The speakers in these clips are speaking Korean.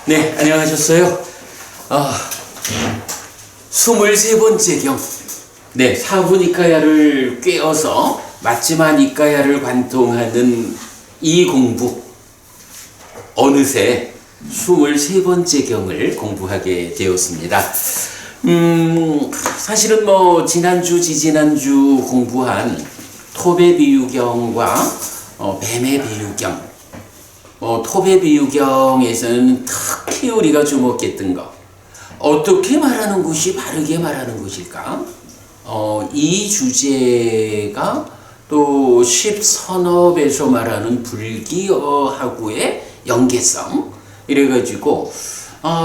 네, 안녕하셨어요? 23번째 경. 네, 사후니까야를 꿰어서 맞지마 니까야를 관통하는 이 공부. 어느새 23번째 경을 공부하게 되었습니다. 사실은 지난주, 지지난주 공부한 톱의 비유경과 뱀의 비유경, 톱의 비유경에서는 특히 우리가 주목했던 것, 어떻게 말하는 것이 바르게 말하는 것일까? 이 주제가 또 십선업에서 말하는 불기어하고의 연계성, 이래가지고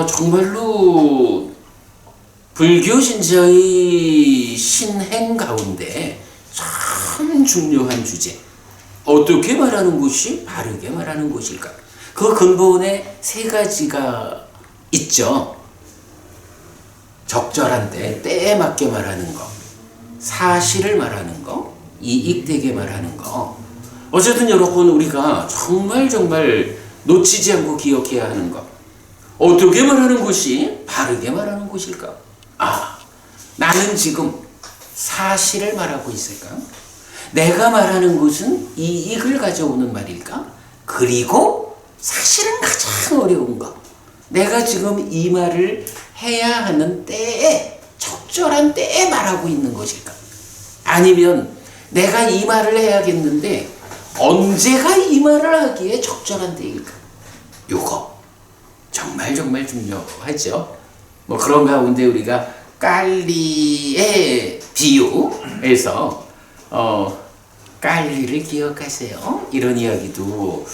정말로 불교 신자의 신행 가운데 참 중요한 주제, 어떻게 말하는 것이 바르게 말하는 것일까? 그 근본에 세 가지가 있죠. 적절한 때, 때에 맞게 말하는 거, 사실을 말하는 거, 이익되게 말하는 거. 어쨌든 여러분, 우리가 정말 놓치지 않고 기억해야 하는 거, 어떻게 말하는 것이 바르게 말하는 것일까? 나는 지금 사실을 말하고 있을까? 내가 말하는 것은 이익을 가져오는 말일까? 그리고 사실은 가장 어려운 거, 내가 지금 이 말을 해야 하는 때에, 적절한 때에 말하고 있는 것일까? 아니면 내가 이 말을 해야겠는데 언제가 이 말을 하기에 적절한 때일까? 요거 정말 중요하죠. 그런 가운데 우리가 깔리의 비유에서 깔리를 기억하세요, 이런 이야기도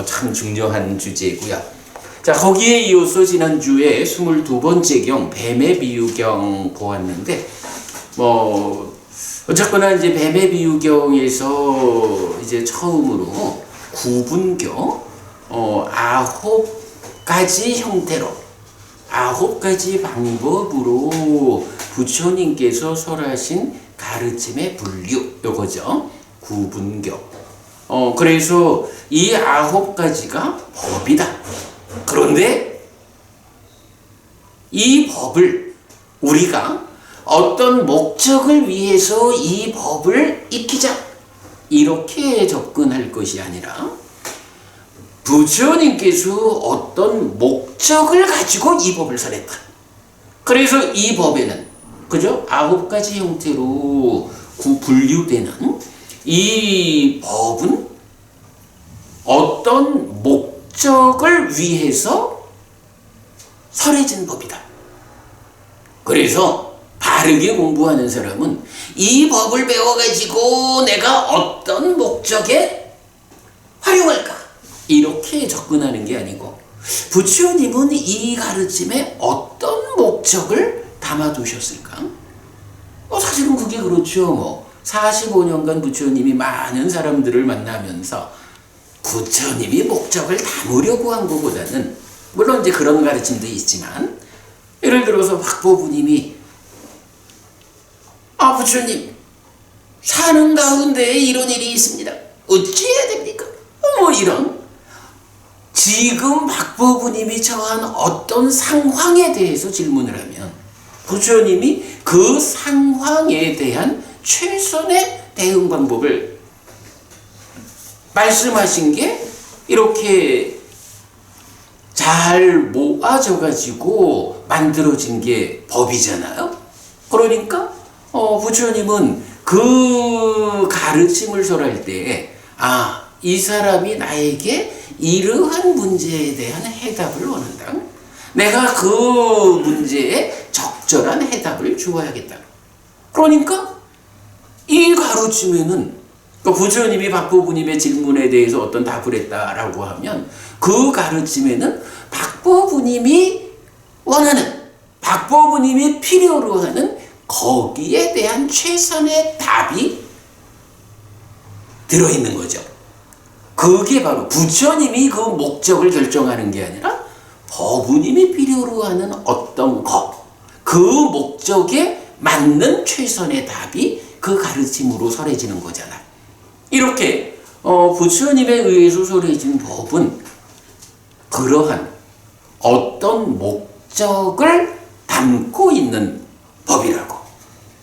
참 중요한 주제고요. 자, 거기에 이어서 지난주에 22번째 경 뱀의 비유경 보았는데, 어쨌거나 이제 뱀의 비유경에서 이제 처음으로 구분교 9가지 형태로, 9가지 방법으로 부처님께서 설하신 가르침의 분류, 요거죠. 구분교. 그래서 이 9가지가 법이다. 그런데 이 법을 우리가 어떤 목적을 위해서 이 법을 익히자, 이렇게 접근할 것이 아니라 부처님께서 어떤 목적을 가지고 이 법을 설했다. 그래서 이 법에는, 그죠? 9가지 형태로 분류되는 이 법은 어떤 목적을 위해서 설해진 법이다. 그래서 바르게 공부하는 사람은 이 법을 배워가지고 내가 어떤 목적에 활용할까, 이렇게 접근하는 게 아니고, 부처님은 이 가르침에 어떤 목적을 담아두셨을까? 사실은 그게 그렇죠. 45년간 부처님이 많은 사람들을 만나면서 부처님이 목적을 담으려고 한 것보다는, 물론 이제 그런 가르침도 있지만, 예를 들어서 박보부님이 부처님, 사는 가운데 이런 일이 있습니다. 어찌해야 됩니까? 이런, 지금 박보부님이 처한 어떤 상황에 대해서 질문을 하면 부처님이 그 상황에 대한 최선의 대응 방법을 말씀하신 게 이렇게 잘 모아져 가지고 만들어진 게 법이잖아요. 그러니까 부처님은 그 가르침을 설할 때, 이 사람이 나에게 이러한 문제에 대한 해답을 원한다. 내가 그 문제에 적절한 해답을 주어야겠다. 그러니까 이 가르침에는, 부처님이 박보부님의 질문에 대해서 어떤 답을 했다라고 하면 그 가르침에는 박보부님이 원하는, 박보부님이 필요로 하는 거기에 대한 최선의 답이 들어있는 거죠. 그게 바로 부처님이 그 목적을 결정하는 게 아니라 법부님이 필요로 하는 어떤 것, 그 목적에 맞는 최선의 답이 그 가르침으로 설해지는 거잖아. 이렇게 부처님에 의해서 설해진 법은 그러한 어떤 목적을 담고 있는 법이라고.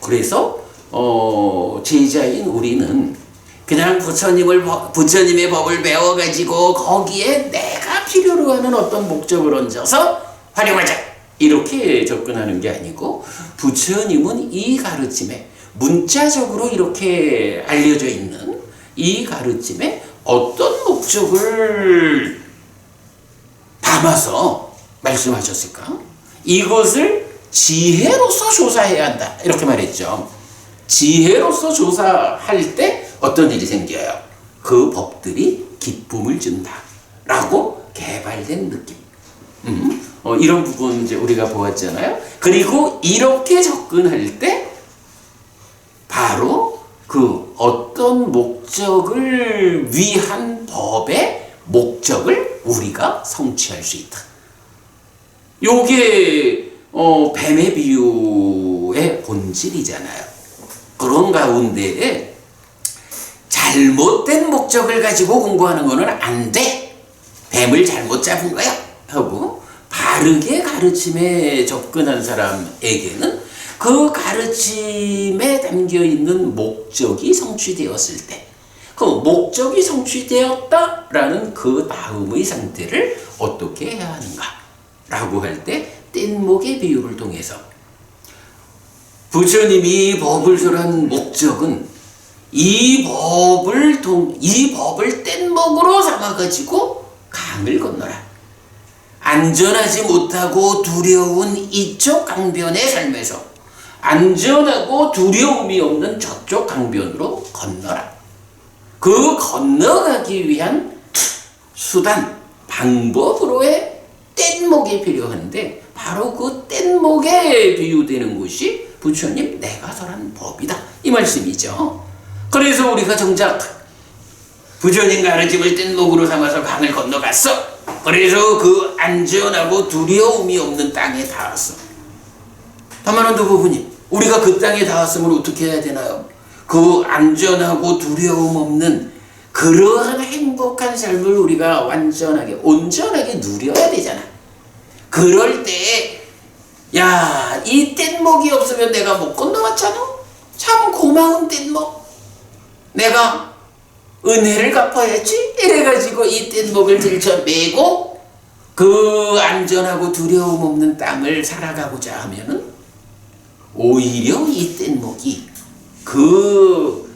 그래서 제자인 우리는 그냥 부처님의 법을 배워가지고 거기에 내가 필요로 하는 어떤 목적을 얹어서 활용하자 이렇게 접근하는 게 아니고, 부처님은 이 가르침에 문자적으로 이렇게 알려져 있는 이 가르침에 어떤 목적을 담아서 말씀하셨을까? 이것을 지혜로서 조사해야 한다 이렇게 말했죠. 지혜로서 조사할 때 어떤 일이 생겨요? 그 법들이 기쁨을 준다 라고 개발된 느낌. 이런 부분 이제 우리가 보았잖아요. 그리고 이렇게 접근할 때 바로 그 어떤 목적을 위한 법의 목적을 우리가 성취할 수 있다. 요게 뱀의 비유의 본질이잖아요. 그런 가운데에 잘못된 목적을 가지고 공부하는 거는 안 돼. 뱀을 잘못 잡은 거야 하고 바르게 가르침에 접근한 사람에게는 그 가르침에 담겨있는 목적이 성취되었을 때, 그 목적이 성취되었다라는 그 다음의 상태를 어떻게 해야 하는가 라고 할 때 뗏목의 비유를 통해서 부처님이 법을 설한 목적은 이 법을 뗏목으로 삼아가지고 강을 건너라. 안전하지 못하고 두려운 이쪽 강변의 삶에서 안전하고 두려움이 없는 저쪽 강변으로 건너라. 그 건너가기 위한 수단, 방법으로의 뗏목이 필요한데, 바로 그 뗏목에 비유되는 것이 부처님 내가 설한 법이다 이 말씀이죠. 그래서 우리가 정작 부처님 가르침을 뗏목으로 삼아서 강을 건너갔어. 그래서 그 안전하고 두려움이 없는 땅에 닿았어. 다만한도 부부님, 우리가 그 땅에 닿았으면 어떻게 해야 되나요? 그 안전하고 두려움 없는 그러한 행복한 삶을 우리가 완전하게 온전하게 누려야 되잖아. 그럴 때 야, 이 뗏목이 없으면 내가 못 건너왔잖아. 참 고마운 뗏목. 내가 은혜를 갚아야지. 이래가지고 이 뗏목을 들쳐매고 그 안전하고 두려움 없는 땅을 살아가고자 하면은 오히려 이 뗏목이 그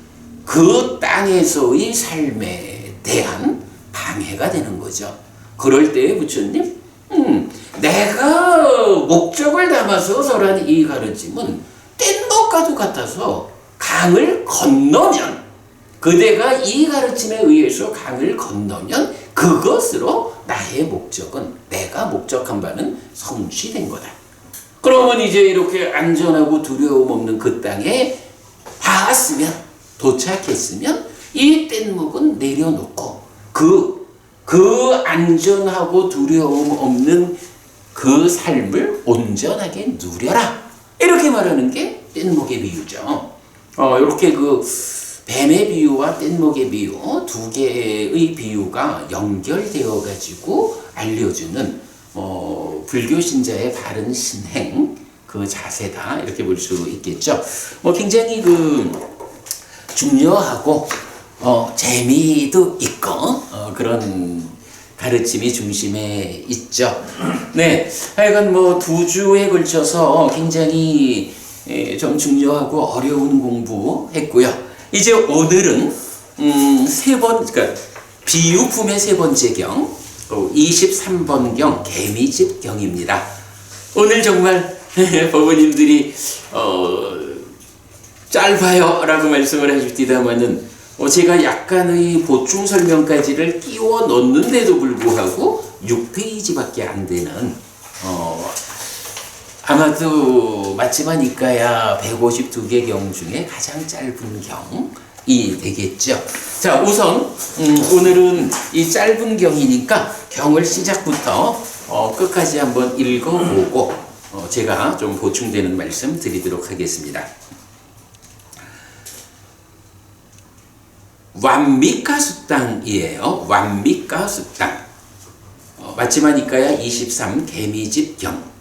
땅에서의 삶에 대한 방해가 되는 거죠. 그럴 때 부처님, 내가 목적을 담아서 설한 이 가르침은 뗏목과도 같아서 강을 건너면, 그대가 이 가르침에 의해서 강을 건너면 그것으로 나의 목적은, 내가 목적한 바는 성취된 거다. 그러면 이제 이렇게 안전하고 두려움 없는 그 땅에 닿았으면, 도착했으면 이 뗏목은 내려놓고 그 안전하고 두려움 없는 그 삶을 온전하게 누려라. 이렇게 말하는 게 뗏목의 비유죠. 이렇게 그 뱀의 비유와 뗏목의 비유 두 개의 비유가 연결되어 가지고 알려주는 불교 신자의 바른 신행 그 자세다 이렇게 볼 수 있겠죠. 굉장히 중요하고 재미도 있고 그런 가르침이 중심에 있죠. 네, 하여간 두 주에 걸쳐서 굉장히 좀 중요하고 어려운 공부했고요. 이제 오늘은 그러니까 비유품의 세 번째 경, 23번 경 개미집 경입니다. 오늘 정말 법원님들이 짧아요 라고 말씀을 하셨디다마는 제가 약간의 보충 설명까지를 끼워 넣는데도 불구하고 6페이지밖에 안 되는 아마도 맞지만 이까야 152개 경 중에 가장 짧은 경이 되겠죠. 자, 우선 오늘은 이 짧은 경이니까 경을 시작부터 끝까지 한번 읽어보고 제가 좀 보충되는 말씀 드리도록 하겠습니다. 완미카 수땅이에요. 완미카 수땅. 왔지마니까야 23 개미집경.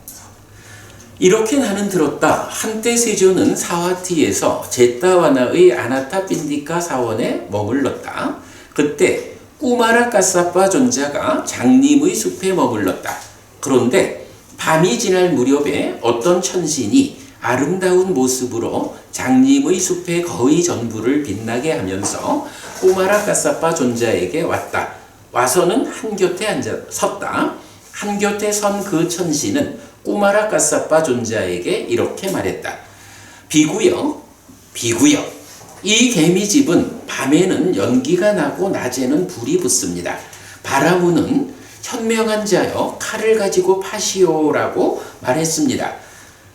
이렇게 나는 들었다. 한때 세조는 사와티에서 제타와나의 아나타핀디카 사원에 머물렀다. 그때 꾸마라 까사빠 존자가 장림의 숲에 머물렀다. 그런데 밤이 지날 무렵에 어떤 천신이 아름다운 모습으로 장림의 숲의 거의 전부를 빛나게 하면서 꾸마라 까사빠 존자에게 왔다. 와서는 한 곁에 섰다. 한 곁에 선 그 천신은 꾸마라 까사빠 존자에게 이렇게 말했다. 비구여, 비구여. 이 개미집은 밤에는 연기가 나고 낮에는 불이 붙습니다. 바라무는 현명한 자여 칼을 가지고 파시오라고 말했습니다.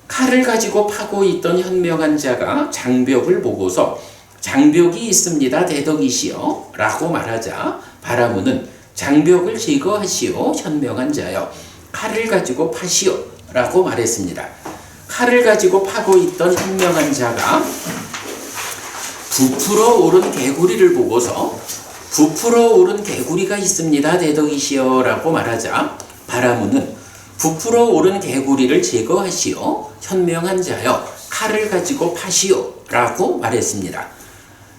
칼을 가지고 파고 있던 현명한 자가 장벽을 보고서 장벽이 있습니다 대덕이시여 라고 말하자 바라무는 장벽을 제거하시오 현명한 자여 칼을 가지고 파시오 라고 말했습니다. 칼을 가지고 파고 있던 현명한 자가 부풀어 오른 개구리를 보고서 부풀어 오른 개구리가 있습니다 대덕이시여 라고 말하자 바라무는 부풀어 오른 개구리를 제거하시오 현명한 자여 칼을 가지고 파시오 라고 말했습니다.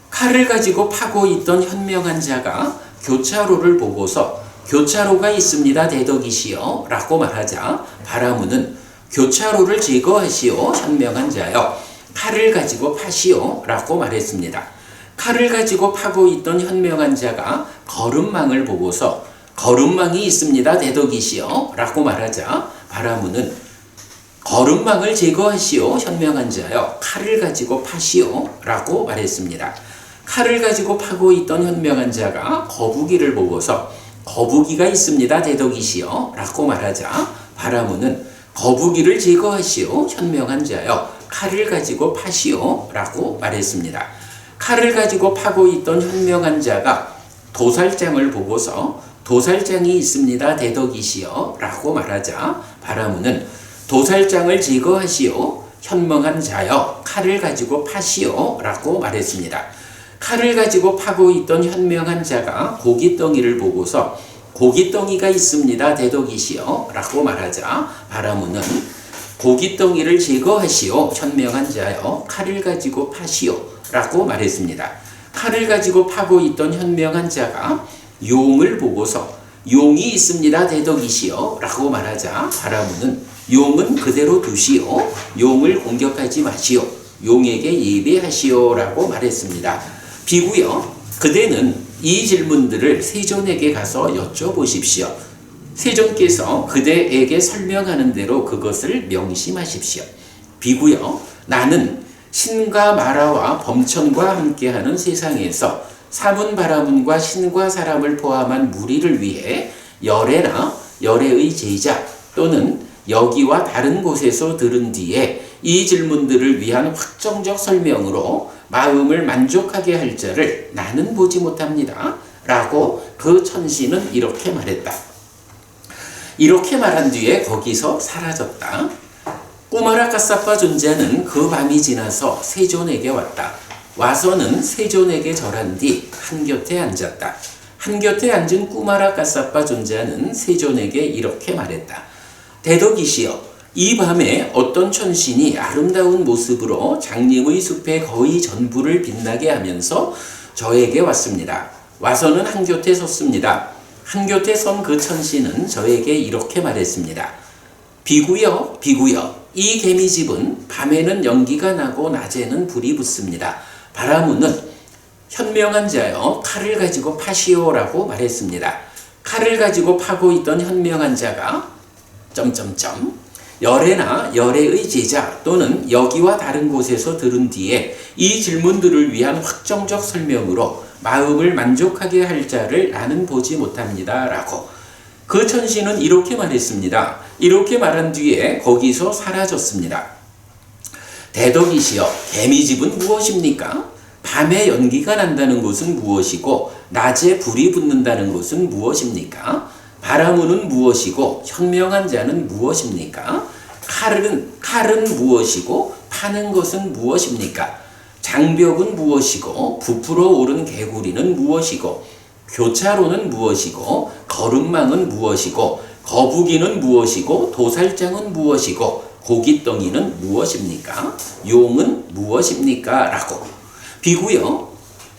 칼을 가지고 파고 있던 현명한 자가 교차로를 보고서 교차로가 있습니다 대덕이시여 라고 말하자 바라무는 교차로를 제거하시오 현명한 자여 칼을 가지고 파시오 라고 말했습니다. 칼을 가지고 파고 있던 현명한 자가 거름망을 보고서 거름망이 있습니다 대덕이시여 라고 말하자 바라무는 거름망을 제거하시오 현명한 자여 칼을 가지고 파시오 라고 말했습니다. 칼을 가지고 파고 있던 현명한 자가 거북이를 보고서 거북이가 있습니다 대덕이시여 라고 말하자 바라무는 거북이를 제거하시오 현명한 자여 칼을 가지고 파시오 라고 말했습니다. 칼을 가지고 파고 있던 현명한 자가 도살장을 보고서 도살장이 있습니다 대덕이시여 라고 말하자 바라무는 도살장을 제거하시오 현명한 자여 칼을 가지고 파시오 라고 말했습니다. 칼을 가지고 파고 있던 현명한 자가 고깃덩이를 보고서 고깃덩이가 있습니다 대덕이시여 라고 말하자 바라무는 고깃덩이를 제거하시오 현명한 자여 칼을 가지고 파시오 라고 말했습니다. 칼을 가지고 파고 있던 현명한 자가 용을 보고서 용이 있습니다 대덕이시여 라고 말하자 바라무는 용은 그대로 두시오 용을 공격하지 마시오 용에게 예배하시오 라고 말했습니다. 비구여 그대는 이 질문들을 세존에게 가서 여쭤보십시오. 세존께서 그대에게 설명하는 대로 그것을 명심하십시오. 비구여 나는 신과 마라와 범천과 함께하는 세상에서 사문바라문과 신과 사람을 포함한 무리를 위해 열애나 열애의 제자 또는 여기와 다른 곳에서 들은 뒤에 이 질문들을 위한 확정적 설명으로 마음을 만족하게 할 자를 나는 보지 못합니다. 라고 그 천신은 이렇게 말했다. 이렇게 말한 뒤에 거기서 사라졌다. 꾸마라 까사빠 존자는 그 밤이 지나서 세존에게 왔다. 와서는 세존에게 절한 뒤 한곁에 앉았다. 한곁에 앉은 꾸마라 까사빠 존자는 세존에게 이렇게 말했다. 대덕이시여 이 밤에 어떤 천신이 아름다운 모습으로 장림의 숲의 거의 전부를 빛나게 하면서 저에게 왔습니다. 와서는 한곁에 섰습니다. 한곁에 선 그 천신은 저에게 이렇게 말했습니다. 비구여 비구여 이 개미집은 밤에는 연기가 나고 낮에는 불이 붙습니다. 바라무는 현명한 자여 칼을 가지고 파시오라고 말했습니다. 칼을 가지고 파고 있던 현명한 자가 열애나 열애의 제자 또는 여기와 다른 곳에서 들은 뒤에 이 질문들을 위한 확정적 설명으로 마음을 만족하게 할 자를 나는 보지 못합니다. 라고 그 천신은 이렇게 말했습니다. 이렇게 말한 뒤에 거기서 사라졌습니다. 대덕이시여 개미집은 무엇입니까? 밤에 연기가 난다는 것은 무엇이고 낮에 불이 붙는다는 것은 무엇입니까? 바라무는 무엇이고 현명한 자는 무엇입니까? 칼은 무엇이고 파는 것은 무엇입니까? 장벽은 무엇이고 부풀어 오른 개구리는 무엇이고 교차로는 무엇이고 거름망은 무엇이고 거북이는 무엇이고 도살장은 무엇이고 고깃덩이는 무엇입니까? 용은 무엇입니까? 라고. 비구요.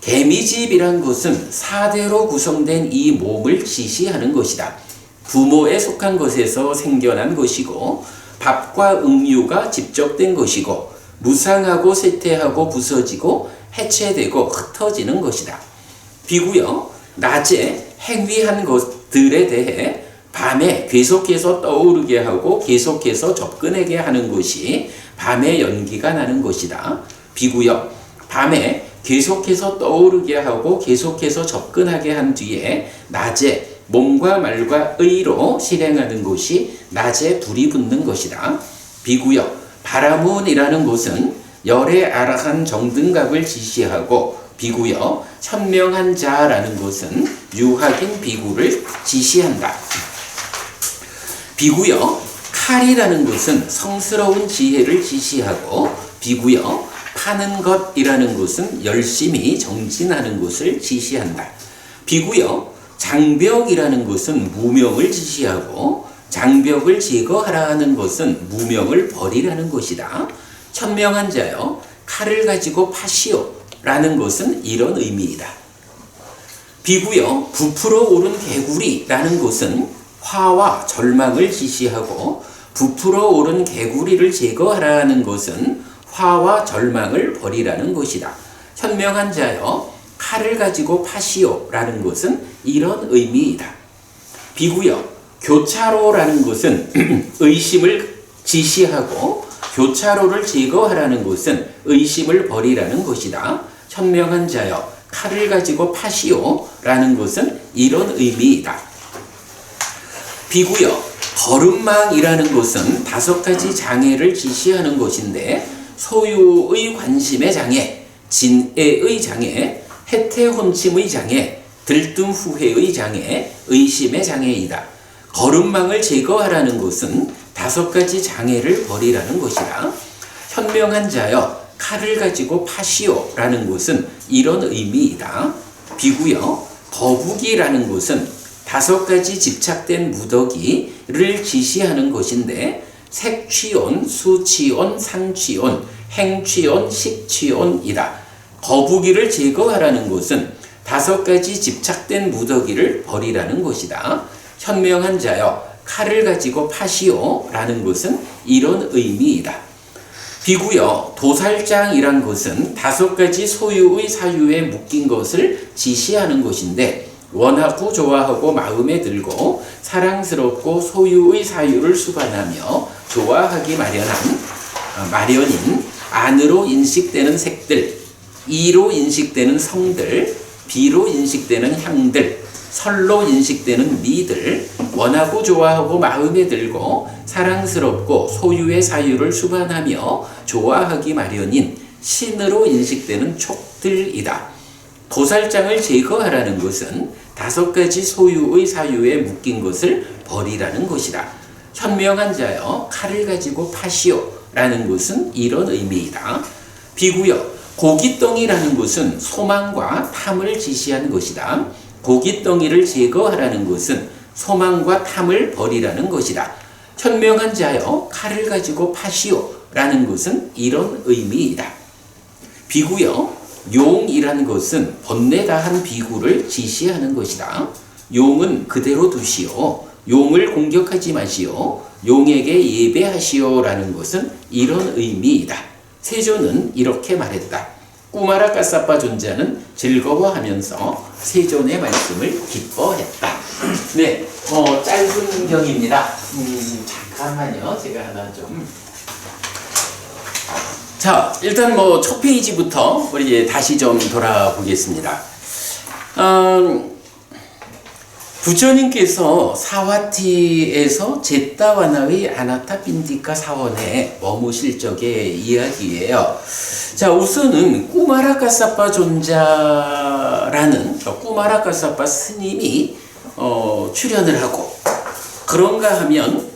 개미집이란 것은 사대로 구성된 이 몸을 지시하는 것이다. 부모에 속한 것에서 생겨난 것이고 밥과 응유가 집적된 것이고 무상하고 쇠퇴하고 부서지고 해체되고 흩어지는 것이다. 비구요. 낮에 행위한 것들에 대해 밤에 계속해서 떠오르게 하고 계속해서 접근하게 하는 것이 밤에 연기가 나는 것이다. 비구요. 밤에 계속해서 떠오르게 하고 계속해서 접근하게 한 뒤에 낮에 몸과 말과 의로 실행하는 것이 낮에 불이 붙는 것이다. 비구요. 바라문이라는 것은 열에 아락한 정등각을 지시하고 비구요. 현명한 자라는 것은 유학인 비구를 지시한다. 비구요. 칼이라는 것은 성스러운 지혜를 지시하고 비구요. 파는 것이라는 것은 열심히 정진하는 것을 지시한다. 비구요. 장벽이라는 것은 무명을 지시하고 장벽을 제거하라 하는 것은 무명을 버리라는 것이다. 현명한 자여 칼을 가지고 파시오 라는 것은 이런 의미이다. 비구요. 부풀어 오른 개구리라는 것은 화와 절망을 지시하고 부풀어 오른 개구리를 제거하라는 것은 화와 절망을 버리라는 것이다. 현명한 자여 칼을 가지고 파시오라는 것은 이런 의미이다. 비구요. 교차로라는 것은 의심을 지시하고 교차로를 제거하라는 것은 의심을 버리라는 것이다. 현명한 자여 칼을 가지고 파시오라는 것은 이런 의미이다. 비구요. 거름망이라는 것은 5가지 장애를 지시하는 것인데 소유의 관심의 장애, 진애의 장애, 해태혼침의 장애, 들뜸후회의 장애, 의심의 장애이다. 거름망을 제거하라는 것은 5가지 장애를 버리라는 것이다. 현명한 자여 칼을 가지고 파시오라는 것은 이런 의미이다. 비구요. 거북이라는 것은 5가지 집착된 무더기를 지시하는 것인데 색취온, 수취온, 상취온, 행취온, 식취온이다. 거북이를 제거하라는 것은 5가지 집착된 무더기를 버리라는 것이다. 현명한 자여 칼을 가지고 파시오라는 것은 이런 의미이다. 비구요. 도살장이란 것은 5가지 소유의 사유에 묶인 것을 지시하는 것인데 원하고 좋아하고 마음에 들고 사랑스럽고 소유의 사유를 수반하며 좋아하기 마련인 안으로 인식되는 색들, 이로 인식되는 성들, 비로 인식되는 향들, 설로 인식되는 미들, 원하고 좋아하고 마음에 들고 사랑스럽고 소유의 사유를 수반하며 좋아하기 마련인 신으로 인식되는 촉들이다. 도살장을 제거하라는 것은 5가지 소유의 사유에 묶인 것을 버리라는 것이다. 현명한 자여 칼을 가지고 파시오라는 것은 이런 의미이다. 비구요. 고깃덩이라는 것은 소망과 탐을 지시한 것이다. 고깃덩이를 제거하라는 것은 소망과 탐을 버리라는 것이다. 현명한 자여 칼을 가지고 파시오라는 것은 이런 의미이다. 비구요. 용이라는 것은 번뇌다한 비구를 지시하는 것이다. 용은 그대로 두시오. 용을 공격하지 마시오. 용에게 예배하시오라는 것은 이런 의미이다. 세존은 이렇게 말했다. 꾸마라 까사빠 존자는 즐거워하면서 세존의 말씀을 기뻐했다. 네, 짧은 경입니다. 잠깐만요. 제가 하나 좀. 자, 일단 첫 페이지부터 우리 다시 좀 돌아보겠습니다. 부처님께서 사와티에서 제타와나의 아나타핀디카 사원에 머무실 적의 이야기예요. 자, 우선은 꾸마라 까사빠 존자라는 꾸마라 까사빠 스님이 출연을 하고, 그런가 하면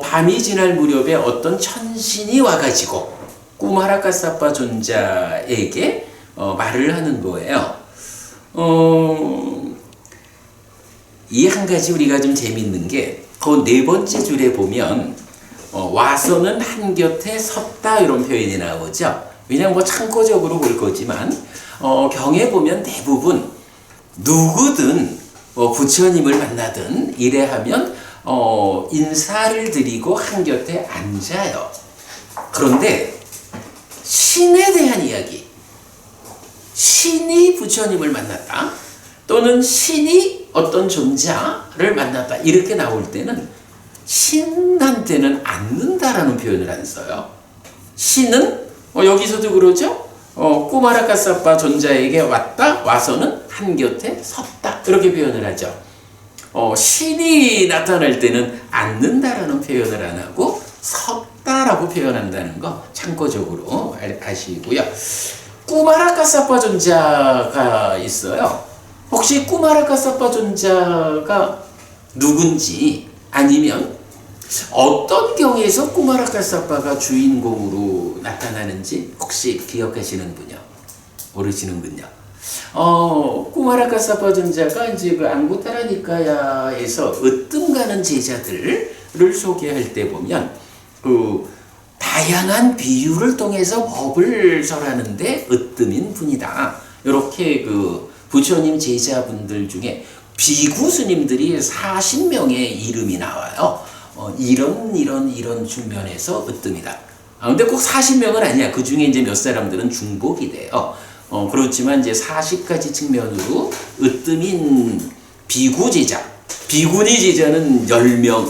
밤이 지날 무렵에 어떤 천신이 와가지고 꾸마라 까사빠 존자에게 말을 하는 거예요. 이 한 가지 우리가 좀 재밌는 게, 그 네 번째 줄에 보면 와서는 한 곁에 섰다 이런 표현이 나오죠. 그냥 뭐 참고적으로 볼 거지만 경에 보면 대부분 누구든 부처님을 만나든 이래 하면 인사를 드리고 한 곁에 앉아요. 그런데 신에 대한 이야기, 신이 부처님을 만났다 또는 신이 어떤 존재를 만났다 이렇게 나올 때는 신한테는 앉는다라는 표현을 안 써요. 신은 여기서도 그러죠. 꾸마라카사파 존자에게 와서는 한 곁에 섰다 이렇게 표현을 하죠. 신이 나타날 때는 앉는다라는 표현을 안 하고 섰다라고 표현한다는 거 참고적으로 아시고요. 꾸마라카사파 존자가 있어요. 혹시 꾸마라카사파 존자가 누군지 아니면 어떤 경에서 꾸마라카사파가 주인공으로 나타나는지 혹시 기억하시는 분요? 모르시는군요. 꾸마라카사파 존자가 이제 그 앙구타라 니카야에서 으뜸 가는 제자들을 소개할 때 보면 그 다양한 비유를 통해서 법을 설하는데 으뜸인 분이다. 이렇게 그 부처님 제자분들 중에 비구 스님들이 40명의 이름이 나와요. 이런 측면에서 으뜸이다. 근데 꼭 40명은 아니야. 그 중에 이제 몇 사람들은 중복이 돼요. 그렇지만 이제 40가지 측면으로 으뜸인 비구 제자, 비구니 제자는 10명,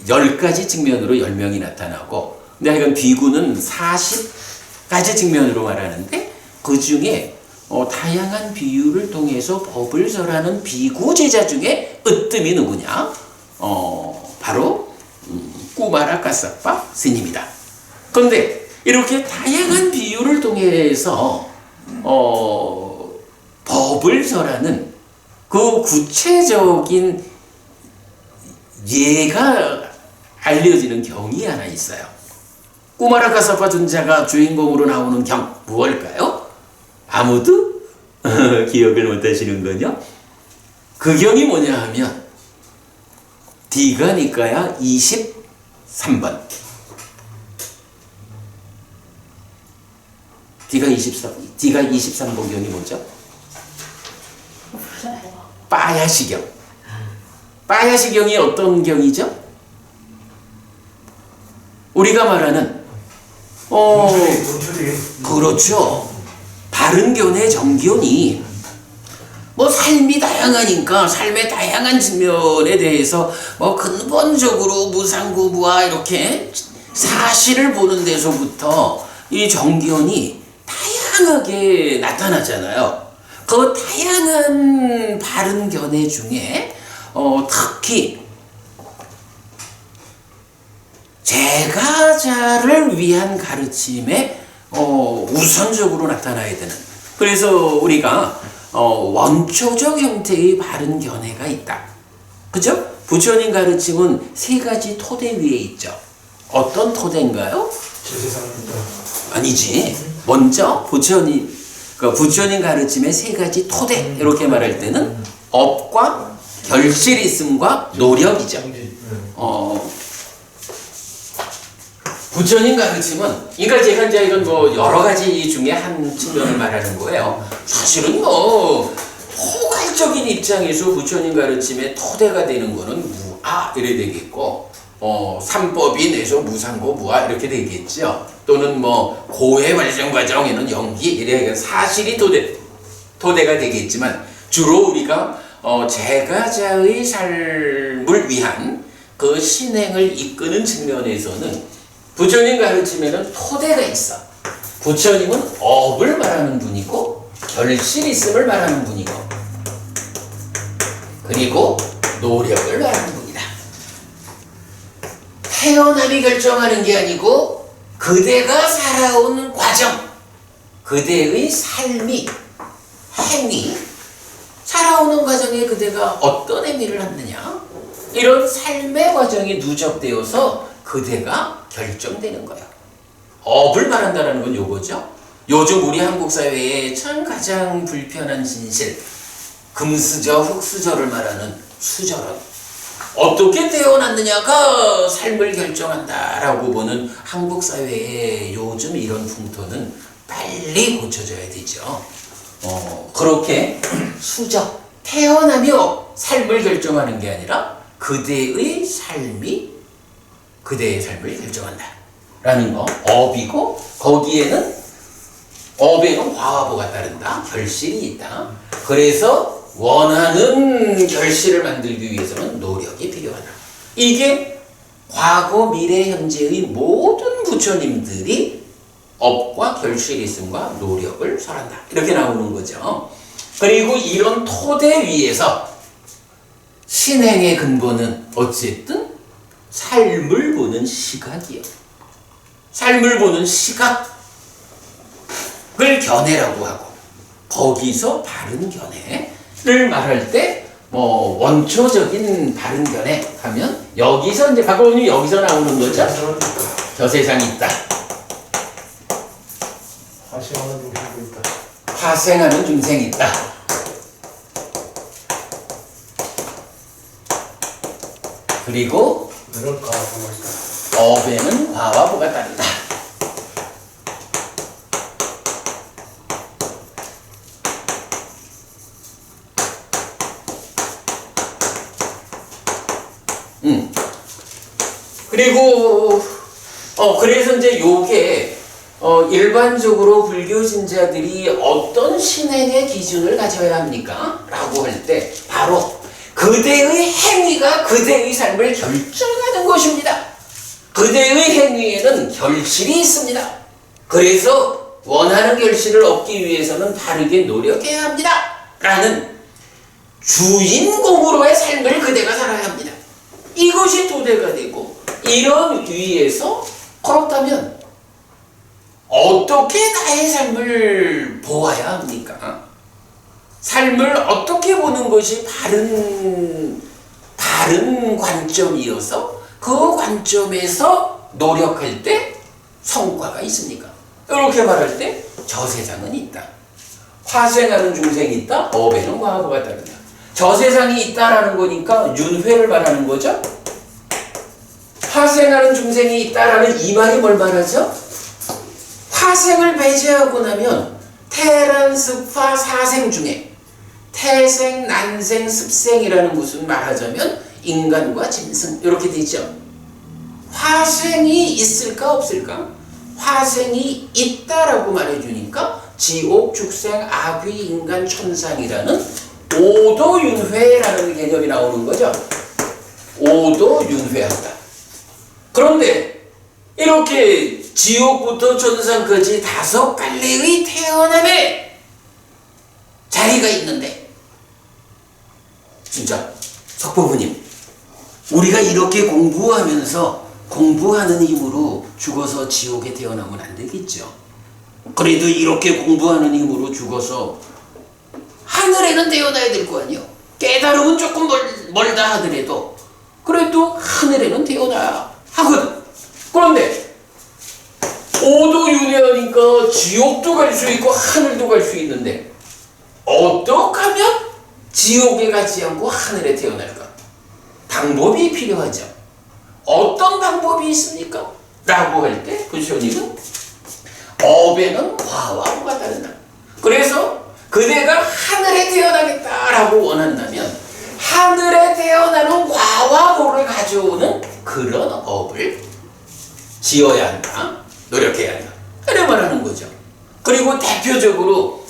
10가지 측면으로 10명이 나타나고, 근데 하여간 비구는 40가지 측면으로 말하는데, 그 중에 다양한 비유를 통해서 법을 설하는 비구 제자 중에 으뜸이 누구냐? 바로 꾸마라카사파 스님이다. 그런데 이렇게 다양한 비유를 통해서 법을 설하는 그 구체적인 예가 알려지는 경이 하나 있어요. 꾸마라카사파 존자가 주인공으로 나오는 경 무엇일까요? 아무도 기억을 못하시는군요. 그 경이 뭐냐 하면 디가니까야 23번. 디가 23번 경이 뭐죠? 빠야시경. 빠야시경이 어떤 경이죠? 우리가 말하는 그렇죠. 바른견의 정견이 뭐 삶이 다양하니까 삶의 다양한 측면에 대해서 뭐 근본적으로 무상고 무아 이렇게 사실을 보는 데서부터 이 정견이 다양하게 나타나잖아요. 그 다양한 바른 견해 중에 특히 제가자를 위한 가르침에 우선적으로 나타나야 되는, 그래서 우리가 원초적 형태의 바른 견해가 있다. 그죠? 부처님 가르침은 세 가지 토대 위에 있죠. 어떤 토대인가요? 아니지. 먼저 부처님 가르침의 세 가지 토대 이렇게 말할 때는 업과 결실 있음과 노력이죠. 부처님 가르침은, 그러니까 제가 이제 이건 뭐 여러 가지 중에 한 측면을 말하는 거예요. 사실은 뭐 포괄적인 입장에서 부처님 가르침의 토대가 되는 거는 무아 이래 되겠고, 삼법이 내서 무상고 무아 이렇게 되겠죠. 또는 뭐 고해 발전 과정에는 영기 이래 사실이 토대가 되겠지만, 주로 우리가 제가자의 삶을 위한 그 신행을 이끄는 측면에서는 부처님 가르침에는 토대가 있어. 부처님은 업을 말하는 분이고 결실 있음을 말하는 분이고 그리고 노력을 말하는 분이다. 태어남이 결정하는 게 아니고 그대가 살아오는 과정, 그대의 삶이, 행위, 살아오는 과정에 그대가 어떤 행위를 했느냐, 이런 삶의 과정이 누적되어서 그대가 결정되는 거예요. 업을 말한다는 건 요거죠. 요즘 우리 한국 사회에 참 가장 불편한 진실, 금수저, 흑수저를 말하는 수저론. 어떻게 태어났느냐가 삶을 결정한다라고 보는 한국 사회의 요즘 이런 풍토는 빨리 고쳐져야 되죠. 그렇게 수적 태어나며 삶을 결정하는 게 아니라 그대의 삶이 그대의 삶을 결정한다라는 거. 업이고 거기에는 업에는 화와보가 따른다. 결실이 있다. 그래서 원하는 결실을 만들기 위해서는 노력이 필요하다. 이게 과거, 미래, 현재의 모든 부처님들이 업과 결실이 있음과 노력을 설한다. 이렇게 나오는 거죠. 그리고 이런 토대 위에서 신행의 근본은 어쨌든 삶을 보는 시각이요. 삶을 보는 시각을 견해라고 하고 거기서 바른 견해를 말할 때 뭐 원초적인 바른 견해 하면 여기서 이제 박원님 여기서 나오는 거죠. 저 세상이 있다. 화생하는 중생이 있다. 화생하는 중생이 있다. 그리고 너는 과학하고 있다. 업에는 과와 보가 따른다. 그리고 그래서 이제 요게 일반적으로 불교 신자들이 어떤 신행의 기준을 가져야 합니까? 라고 할 때 바로 그대의 행위가 그대의 삶을 결정하는 것입니다. 그대의 행위에는 결실이 있습니다. 그래서 원하는 결실을 얻기 위해서는 바르게 노력해야 합니다. 라는 주인공으로의 삶을 그대가 살아야 합니다. 이것이 토대가 되고 이런 위에서 그렇다면 어떻게 나의 삶을 보아야 합니까? 삶을 어떻게 보는 것이 바른 관점이어서 그 관점에서 노력할 때 성과가 있습니까? 이렇게 말할 때 저 세상은 있다. 화생하는 중생이 있다. 업에는 과보가 따른다. 저 세상이 있다라는 거니까 윤회를 말하는 거죠. 화생하는 중생이 있다라는 이 말이 뭘 말하죠? 화생을 배제하고 나면 태란, 습화, 사생 중에 태생, 난생, 습생이라는 것은 말하자면 인간과 짐승 이렇게 되죠. 화생이 있을까 없을까? 화생이 있다라고 말해주니까 지옥, 축생, 아귀, 인간, 천상이라는 오도윤회라는 개념이 나오는 거죠. 오도윤회한다. 그런데 이렇게 지옥부터 천상까지 5갈래의 태어남에 자리가 있는데 진짜 석보부님 우리가 이렇게 공부하는 힘으로 죽어서 지옥에 태어나면 안 되겠죠. 그래도 이렇게 공부하는 힘으로 죽어서 하늘에는 태어나야 될 거 아니에요. 깨달음은 조금 멀다 하더라도 그래도 하늘에는 태어나야 하거든. 그런데 오도윤회하니까 지옥도 갈 수 있고 하늘도 갈 수 있는데 어떻게 하면 지옥에 가지 않고 하늘에 태어날까? 방법이 필요하죠. 어떤 방법이 있습니까? 라고 할 때 부처님은 업에는 과와 보가 다르다. 그래서 그대가 하늘에 태어나겠다라고 원한다면 하늘에 태어나는 과와 보를 가져오는 그런 업을 지어야 한다. 노력해야 한다. 이렇게 말하는 거죠. 그리고 대표적으로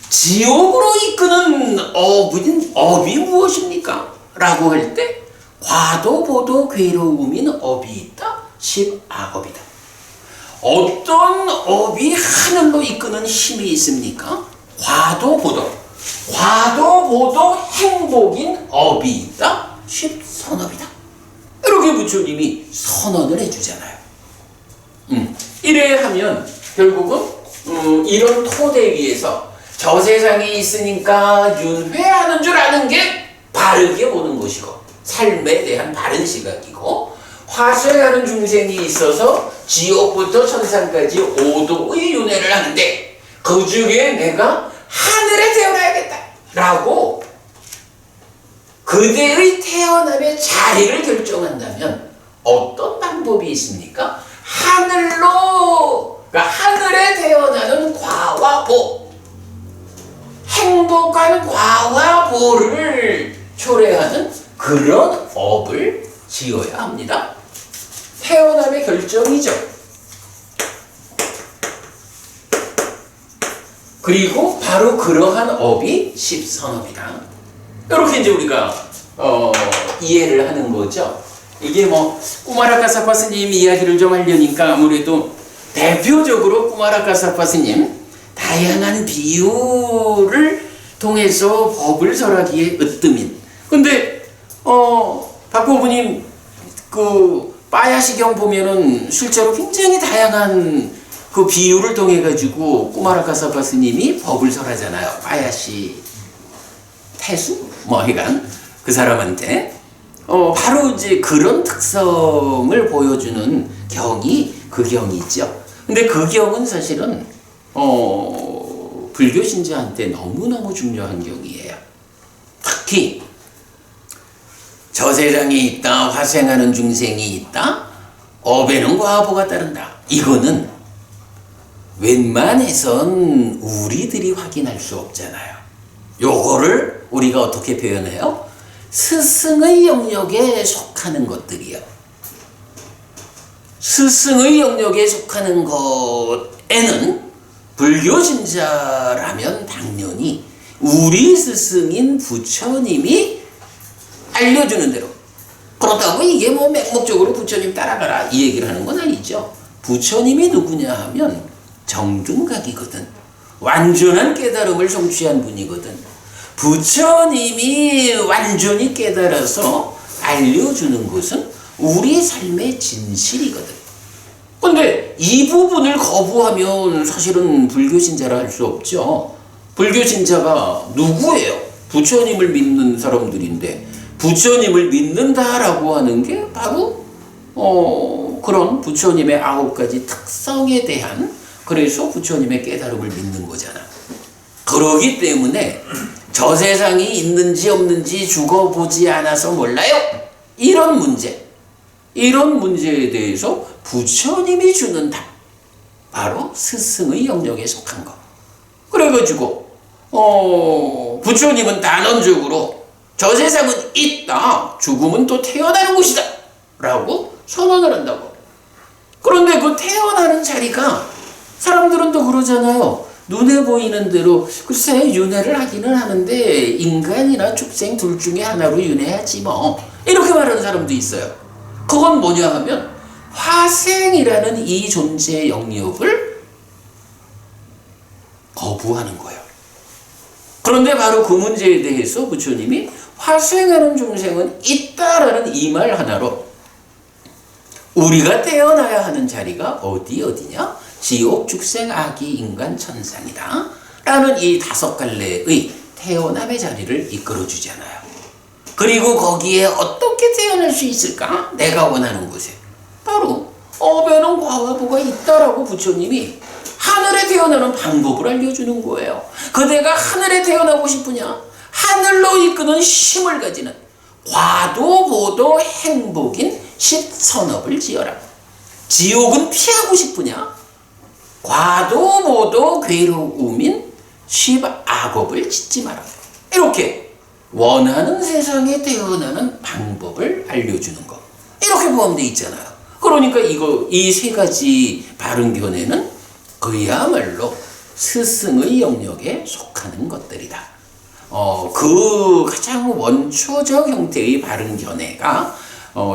지옥으로 이끄는 업이 무엇입니까? 라고 할 때 과도 보도 괴로움인 업이 있다. 10악업이다. 어떤 업이 하늘로 이끄는 힘이 있습니까? 과도 보도 행복인 업이 있다. 10선업이다. 이렇게 부처님이 선언을 해주잖아요. 이래 하면 결국은 이런 토대 위에서 저 세상에 있으니까 윤회하는 줄 아는 게 바르게 보는 것이고 삶에 대한 바른 시각이고 화생하는 중생이 있어서 지옥부터 천상까지 5도의 윤회를 하는데 그 중에 내가 하늘에 태어나야겠다 라고 그대의 태어남의 자리를 결정한다면 어떤 방법이 있습니까? 하늘로, 그러니까 하늘에 태어나는 과와 보, 행복한 과와 보를 초래하는 그런 업을 지어야 합니다. 태어남의 결정이죠. 그리고 바로 그러한 업이 십선업이다. 이렇게 이제 우리가 이해를 하는 거죠. 이게 뭐 꾸마라카사파 스님 이야기를 좀 하려니까 아무래도 대표적으로 꾸마라카사파 스님 다양한 비유를 통해서 법을 설하기에 으뜸인. 근데 박고부님 그 빠야시경 보면은 실제로 굉장히 다양한 그 비유를 통해 가지고 꾸마라카사파 스님이 법을 설하잖아요. 빠야시 태수 뭐 하여간 그 사람한테 바로 이제 그런 특성을 보여주는 경이 그 경이죠. 근데 그 경은 사실은 불교 신자한테 너무너무 중요한 경이에요. 특히 저 세상에 있다, 화생하는 중생이 있다, 업에는 과보가 따른다. 이거는 웬만해선 우리들이 확인할 수 없잖아요. 요거를 우리가 어떻게 표현해요? 스승의 영역에 속하는 것들이요. 스승의 영역에 속하는 것에는 불교 신자라면 당연히 우리 스승인 부처님이 알려주는 대로, 그렇다고 이게 뭐 맹목적으로 부처님 따라가라 이 얘기를 하는 건 아니죠. 부처님이 누구냐 하면 정등각이거든. 완전한 깨달음을 성취한 분이거든. 부처님이 완전히 깨달아서 알려주는 것은 우리 삶의 진실이거든. 근데 이 부분을 거부하면 사실은 불교신자라 할 수 없죠. 불교신자가 누구예요? 부처님을 믿는 사람들인데 부처님을 믿는다라고 하는 게 바로 그런 부처님의 9가지 특성에 대한, 그래서 부처님의 깨달음을 믿는 거잖아. 그러기 때문에 저 세상이 있는지 없는지 죽어보지 않아서 몰라요. 이런 문제에 대해서 부처님이 주는 답, 바로 스승의 영역에 속한 거. 그래가지고 부처님은 단언적으로 저 세상은 있다, 죽음은 또 태어나는 곳이다 라고 선언을 한다고. 그런데 그 태어나는 자리가 사람들은 또 그러잖아요. 눈에 보이는 대로 글쎄 윤회를 하기는 하는데 인간이나 축생 둘 중에 하나로 윤회하지 뭐, 이렇게 말하는 사람도 있어요. 그건 뭐냐 하면 화생이라는 이 존재의 영역을 거부하는 거예요. 그런데 바로 그 문제에 대해서 부처님이 화생하는 중생은 있다라는 이 말 하나로 우리가 태어나야 하는 자리가 어디냐? 지옥, 축생, 아기, 인간, 천상이다 라는 이 5갈래의 태어남의 자리를 이끌어주잖아요. 그리고 거기에 어떻게 태어날 수 있을까? 내가 원하는 곳에 바로 업에는 과화보가 있다라고 부처님이 하늘에 태어나는 방법을 알려주는 거예요. 그대가 하늘에 태어나고 싶으냐? 하늘로 이끄는 힘을 가지는 과도보도 행복인 십선업을 지어라. 지옥은 피하고 싶으냐? 과도보도 괴로움인 십악업을 짓지 마라. 이렇게 원하는 세상에 태어나는 방법을 알려주는 거. 이렇게 포함되어 있잖아요. 그러니까 이 3가지 바른 견해는 그야말로 스승의 영역에 속하는 것들이다. 그 가장 원초적 형태의 바른 견해가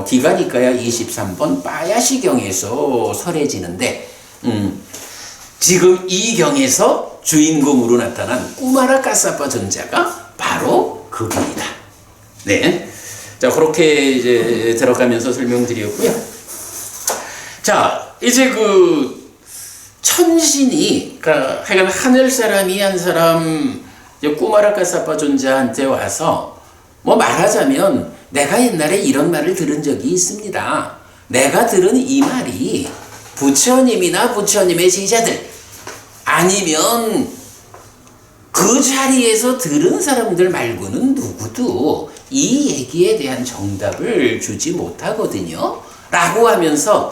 디가니까야 23번 빠야시경에서 설해지는데, 지금 이 경에서 주인공으로 나타난 꾸마라카사파 존자가 바로 그분이다. 네. 자, 그렇게 이제 들어가면서 설명드렸고요. 자, 이제 그 천신이, 그러니까 하여간 하늘 사람이 한 사람 꾸마라카사파 존자한테 와서 뭐 말하자면 내가 옛날에 이런 말을 들은 적이 있습니다. 내가 들은 이 말이 부처님이나 부처님의 제자들 아니면 그 그 자리에서 들은 사람들 말고는 누구도 이 얘기에 대한 정답을 주지 못하거든요. 라고 하면서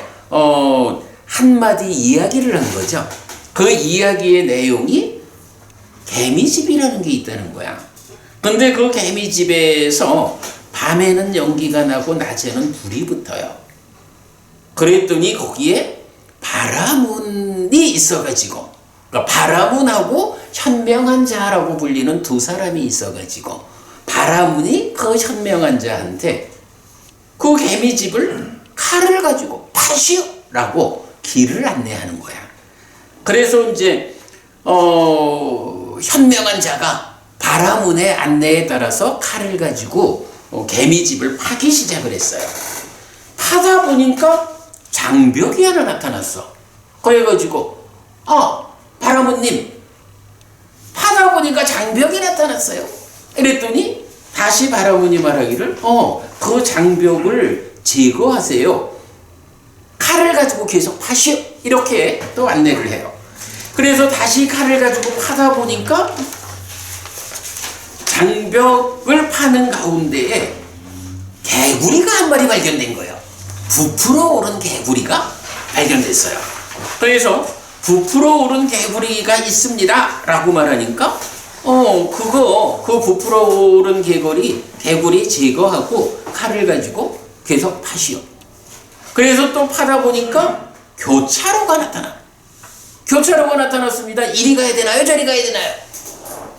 한마디 이야기를 한 거죠. 그 이야기의 내용이 개미집이라는 게 있다는 거야. 근데 그 개미집에서 밤에는 연기가 나고 낮에는 불이 붙어요. 그랬더니 거기에 바라문이 있어가지고, 그러니까 바라문하고 현명한 자라고 불리는 두 사람이 있어가지고, 바라문이 그 현명한 자한테 그 개미집을 칼을 가지고 파시오! 라고 길을 안내하는 거야. 그래서 이제 현명한 자가 바라문의 안내에 따라서 칼을 가지고 개미집을 파기 시작을 했어요. 파다 보니까 장벽이 하나 나타났어. 그래가지고 바라문님, 파다 보니까 장벽이 나타났어요. 이랬더니 다시 바라문이 말하기를 그 장벽을 제거하세요. 칼을 가지고 계속 파시오. 이렇게 또 안내를 해요. 그래서 다시 칼을 가지고 파다 보니까 장벽을 파는 가운데에 개구리가 한 마리 발견된 거예요. 부풀어 오른 개구리가 발견됐어요. 그래서 부풀어 오른 개구리가 있습니다 라고 말하니까 그 부풀어 오른 개구리 제거하고 칼을 가지고 계속 파시오. 그래서 또 파다 보니까 교차로가 나타났습니다. 이리 가야 되나요? 저리 가야 되나요?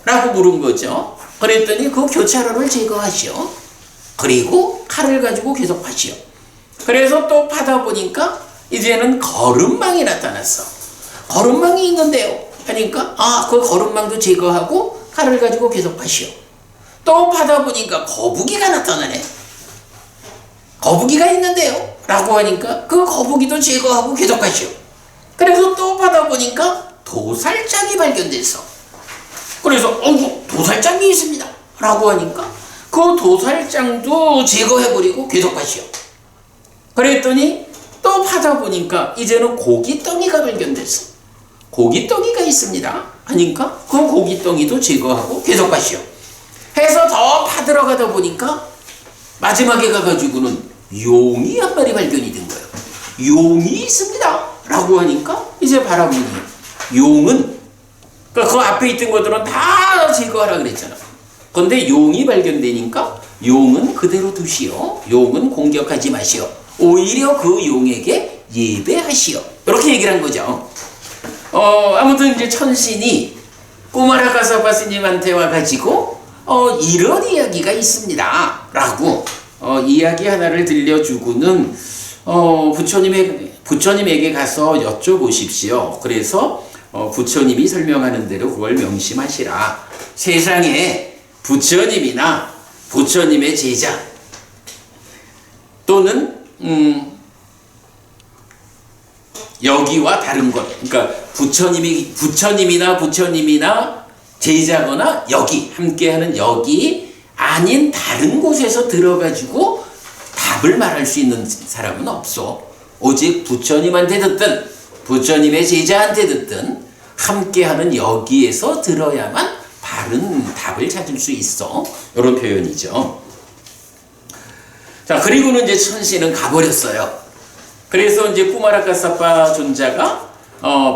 라고 물은 거죠. 그랬더니 그 교차로를 제거하시오. 그리고 칼을 가지고 계속 파시오. 그래서 또 파다 보니까 이제는 거름망이 나타났어. 거름망이 있는데요. 하니까 그 거름망도 제거하고 칼을 가지고 계속 파시오. 또 파다 보니까 거북이가 나타나네. 거북이가 있는데요. 라고 하니까 그 거북이도 제거하고 계속 가시오. 그래서 또 파다 보니까 도살장이 발견됐어. 그래서 도살장이 있습니다 라고 하니까 그 도살장도 제거해버리고 계속 가시오. 그랬더니 또 파다 보니까 이제는 고깃덩이가 발견됐어. 고깃덩이가 있습니다 하니까 그 고깃덩이도 제거하고 계속 가시오. 해서 더 파들어가다 보니까 마지막에 가가지고는 용이 한 마리 발견이 된 거예요. 용이 있습니다 라고 하니까 이제 바라보니 용은 그 앞에 있던 것들은 다 제거하라 그랬잖아. 그런데 용이 발견되니까 용은 그대로 두시오. 용은 공격하지 마시오. 오히려 그 용에게 예배하시오. 이렇게 얘기를 한 거죠. 아무튼 이제 천신이 꾸마라가사파 스님한테 와가지고 이런 이야기가 있습니다 라고 이야기 하나를 들려주고는 부처님에게 가서 여쭤보십시오. 그래서 부처님이 설명하는 대로 그걸 명심하시라. 세상에 부처님이나 부처님의 제자 또는 여기와 다른 것, 그러니까 부처님이나 제자거나 여기 함께하는 여기 아닌 다른 곳에서 들어가지고 답을 말할 수 있는 사람은 없어. 오직 부처님한테 듣든 부처님의 제자한테 듣든 함께하는 여기에서 들어야만 바른 답을 찾을 수 있어. 이런 표현이죠. 자, 그리고는 이제 천신은 가버렸어요. 그래서 이제 꾸마라가사파 존자가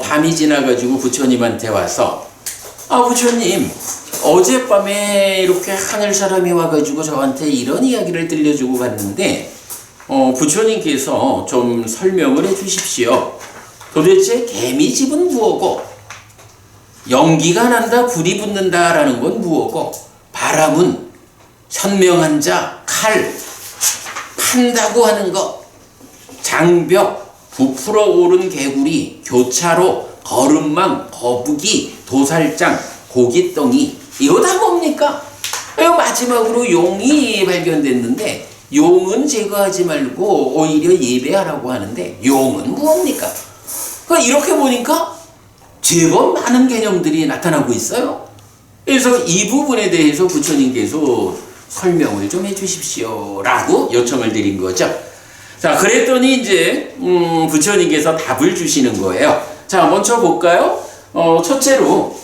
밤이 지나가지고 부처님한테 와서 부처님, 어젯밤에 이렇게 하늘 사람이 와가지고 저한테 이런 이야기를 들려주고 갔는데 부처님께서 좀 설명을 해주십시오. 도대체 개미집은 무엇고 연기가 난다, 불이 붙는다라는 건 무엇고 바람은 현명한 자, 칼, 판다고 하는 것, 장벽, 부풀어 오른 개구리, 교차로, 거름망, 거북이, 도살장, 고깃덩이, 이거 다 뭡니까? 마지막으로 용이 발견됐는데 용은 제거하지 말고 오히려 예배하라고 하는데 용은 무엇입니까? 이렇게 보니까 제법 많은 개념들이 나타나고 있어요. 그래서 이 부분에 대해서 부처님께서 설명을 좀 해주십시오 라고 요청을 드린 거죠. 자, 그랬더니 이제 부처님께서 답을 주시는 거예요. 자, 먼저 볼까요? 첫째로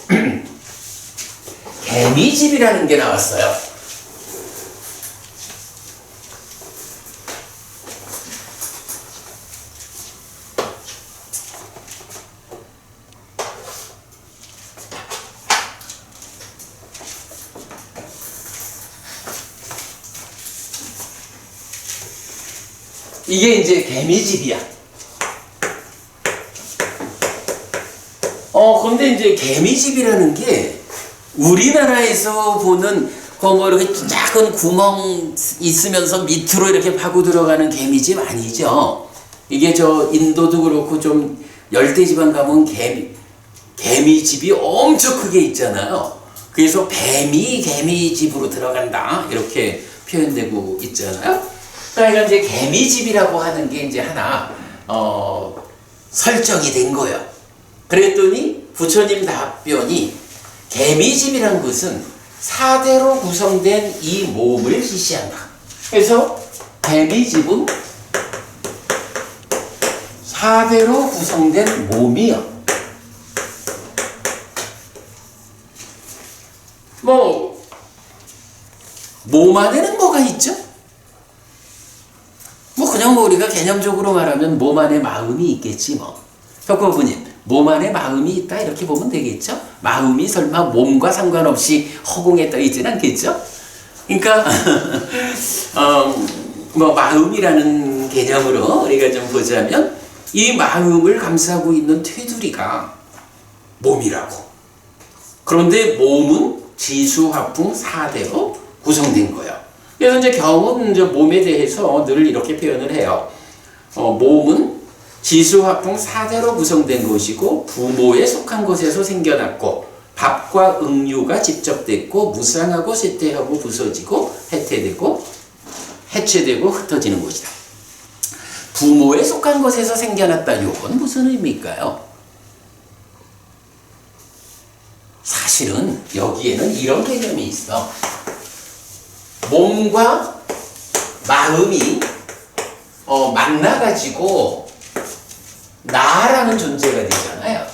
개미집이라는 게 나왔어요. 이게 이제 개미집이야. 근데 이제 개미집이라는 게 우리나라에서 보는 뭐 이렇게 작은 구멍 있으면서 밑으로 이렇게 파고 들어가는 개미집 아니죠. 이게 저 인도도 그렇고 좀 열대지방 가면 개미집이 엄청 크게 있잖아요. 그래서 뱀이 개미집으로 들어간다 이렇게 표현되고 있잖아요. 그러니까 이제 개미집이라고 하는 게 이제 하나 설정이 된 거예요. 그랬더니 부처님 답변이 개미집이란 것은 사대로 구성된 이 몸을 지시한다. 그래서 개미집은 사대로 구성된 몸이요. 몸 안에는 뭐가 있죠? 그냥 우리가 개념적으로 말하면 몸 안에 마음이 있겠지 혁거부님, 몸 안에 마음이 있다 이렇게 보면 되겠죠? 마음이 설마 몸과 상관없이 허공에 떠 있지는 않겠죠? 그러니까 마음이라는 개념으로 우리가 좀 보자면 이 마음을 감싸고 있는 테두리가 몸이라고. 그런데 몸은 지수화풍 4대로 구성된 거예요. 그래서 이제 경은 이제 몸에 대해서 늘 이렇게 표현을 해요. 몸은 지수화풍 4대로 구성된 것이고 부모에 속한 것에서 생겨났고 밥과 응유가 집적됐고 무상하고 쇠퇴하고 부서지고 해체되고 흩어지는 것이다. 부모에 속한 것에서 생겨났다. 이건 무슨 의미일까요? 사실은 여기에는 이런 개념이 있어. 몸과 마음이 만나가지고 나라는 존재가 되잖아요.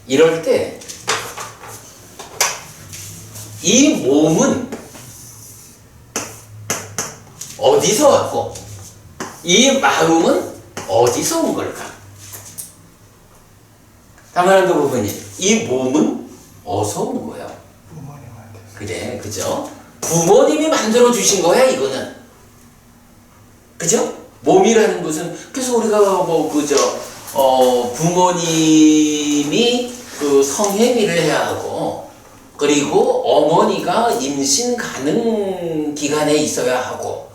이럴 때 이 몸은 어디서 왔고 이 마음은 어디서 온 걸까? 다만한도 부분이 이 몸은 어디서 온 거야? 부모님한테. 그래, 그죠? 부모님이 만들어 주신 거야, 이거는. 그죠? 몸이라는 것은 그래서 우리가 부모님이 그 성행위를 해야 하고 그리고 어머니가 임신 가능 기간에 있어야 하고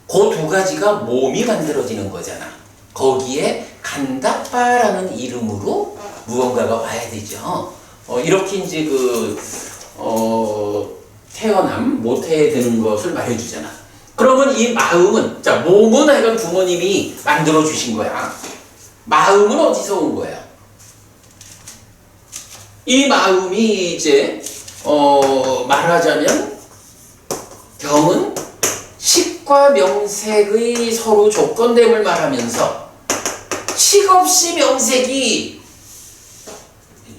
그 두 가지가 몸이 만들어지는 거잖아. 거기에 간다빠라는 이름으로 무언가가 와야 되죠. 이렇게 이제 태어남 모태에 드는 것을 말해주잖아. 그러면 이 마음은, 자, 몸은 하여간 부모님이 만들어 주신 거야. 마음은 어디서 온 거야? 이 마음이 이제 말하자면 경은 식과 명색의 서로 조건됨을 말하면서 식 없이 명색이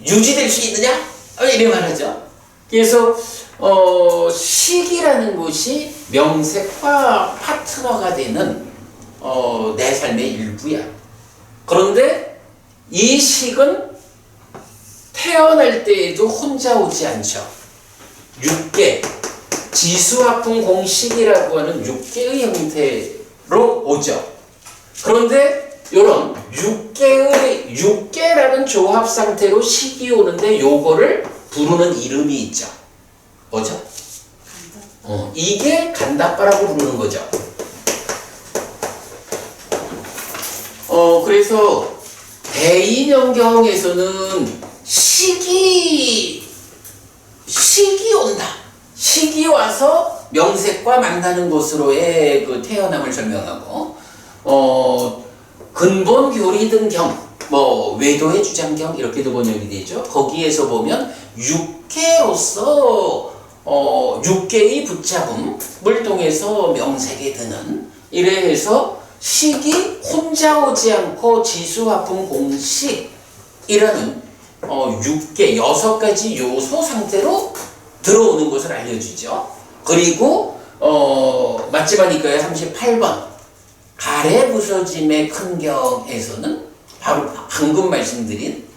유지될 수 있느냐? 이래 말하죠. 그래서 식이라는 것이 명색과 파트너가 되는 내 삶의 일부야. 그런데 이 식은 태어날 때에도 혼자 오지 않죠. 6개, 지수화풍 공식이라고 하는 6개의 형태로 오죠. 그런데 이런 6개라는 조합 상태로 식이 오는데 요거를 부르는 이름이 있죠. 뭐죠? 이게 간다빠라고 부르는 거죠. 그래서 대인연경에서는 식이 온다. 식이 와서 명색과 만나는 것으로의 그 태어남을 설명하고, 근본 교리든 경, 외도의 주장경 이렇게도 번역이 되죠. 거기에서 보면 육계로서 6개의 붙잡음을 통해서 명색에 드는, 이래 해서 식이 혼자 오지 않고 지수화풍 공식이라는 6가지 요소 상태로 들어오는 것을 알려주죠. 그리고 맞지마니까요 38번 가래 부서짐의 큰 경에서는 바로 방금 말씀드린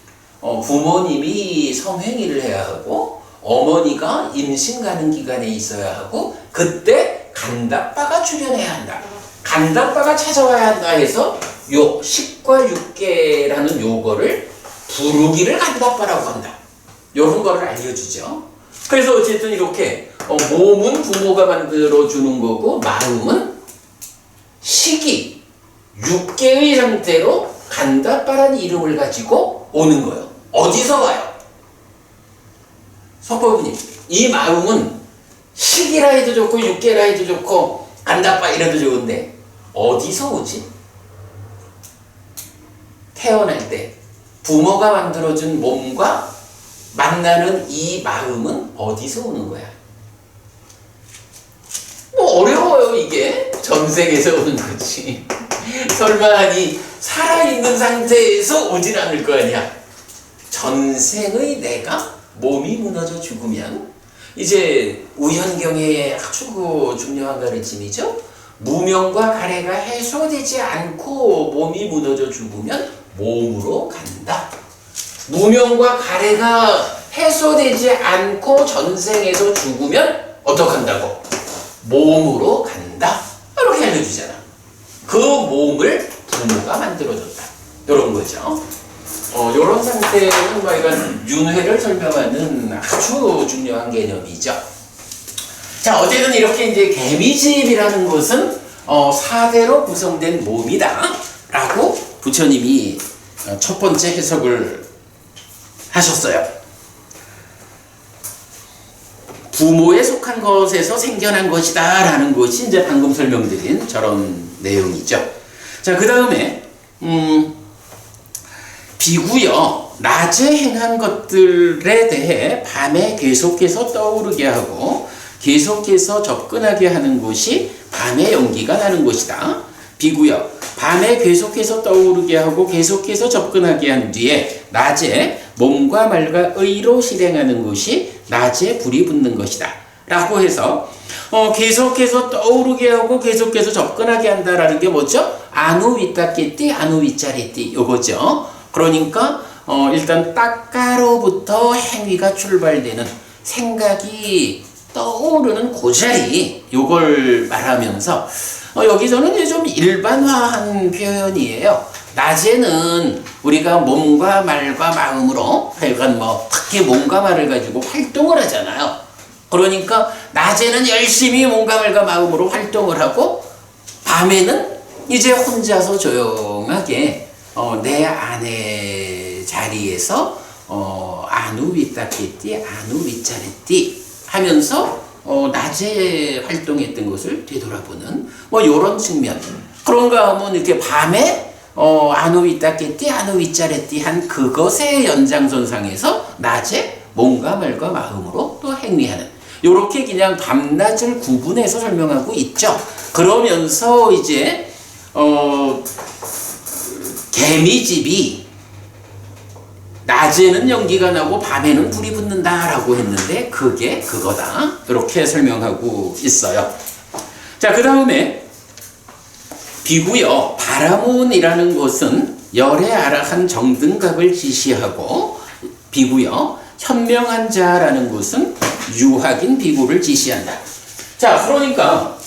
부모님이 성행위를 해야 하고 어머니가 임신 가는 기간에 있어야 하고 그때 간다빠가 출현해야 한다. 간다빠가 찾아와야 한다 해서 요 10과 6개라는 요거를 부르기를 간다빠라고 한다. 요런 거를 알려주죠. 그래서 어쨌든 이렇게 몸은 부모가 만들어주는 거고 마음은 식이 6개의 상태로 간다빠라는 이름을 가지고 오는 거예요. 어디서 와요? 석법님, 이 마음은 식이라 해도 좋고 6개라 해도 좋고 간다빠 이래도 좋은데 어디서 오지? 태어날 때 부모가 만들어준 몸과 만나는 이 마음은 어디서 오는 거야? 뭐 어려워요 이게. 전생에서 오는 거지. 설마 이 살아있는 상태에서 오진 않을 거 아니야. 전생의 내가 몸이 무너져 죽으면 이제 우현경의 아주 중요한 가르침이죠. 무명과 가래가 해소되지 않고 몸이 무너져 죽으면 몸으로 간다. 무명과 가래가 해소되지 않고 전생에서 죽으면 어떡한다고? 몸으로 간다. 이렇게 알려주잖아. 그 몸을 부모가 만들어줬다. 이런 거죠. 이런 상태는 뭐 이건 윤회를 설명하는 아주 중요한 개념이죠. 자, 어쨌든 이렇게 이제 개미집이라는 것은 4대로 구성된 몸이다. 라고 부처님이 첫 번째 해석을 하셨어요. 부모에 속한 것에서 생겨난 것이다 라는 것이 이제 방금 설명드린 저런 내용이죠. 자, 그 다음에 비구여 낮에 행한 것들에 대해 밤에 계속해서 떠오르게 하고 계속해서 접근하게 하는 것이 밤에 연기가 나는 것이다. 비구여 밤에 계속해서 떠오르게 하고 계속해서 접근하게 한 뒤에 낮에 몸과 말과 의로 실행하는 것이 낮에 불이 붙는 것이다. 라고 해서 계속해서 떠오르게 하고 계속해서 접근하게 한다라는 게 뭐죠? 아누위따끼띠 아누위짜리띠 요거죠. 그러니까 일단 따까로부터 행위가 출발되는 생각이 떠오르는 그 자리 요걸 말하면서 여기서는 이제 좀 일반화한 표현이에요. 낮에는 우리가 몸과 말과 마음으로 하여간 뭐 특히 몸과 말을 가지고 활동을 하잖아요. 그러니까 낮에는 열심히 몸과 말과 마음으로 활동을 하고 밤에는 이제 혼자서 조용하게 내 안의 자리에서 아누위따끼띠 아누위짜리띠 하면서 낮에 활동했던 것을 되돌아보는 뭐 이런 측면. 그런가 하면 이렇게 밤에 아누위따끼띠 아누위짜리띠 한 그것의 연장선상에서 낮에 몸과 말과 마음으로 또 행위하는 요렇게 그냥 밤낮을 구분해서 설명하고 있죠. 그러면서 이제 개미집이 낮에는 연기가 나고 밤에는 불이 붙는다라고 했는데 그게 그거다. 이렇게 설명하고 있어요. 자, 그 다음에 비구여 바라몬이라는 것은 열의 아라한 정등각을 지시하고 비구여 현명한 자라는 것은 유학인 비구를 지시한다. 자, 그러니까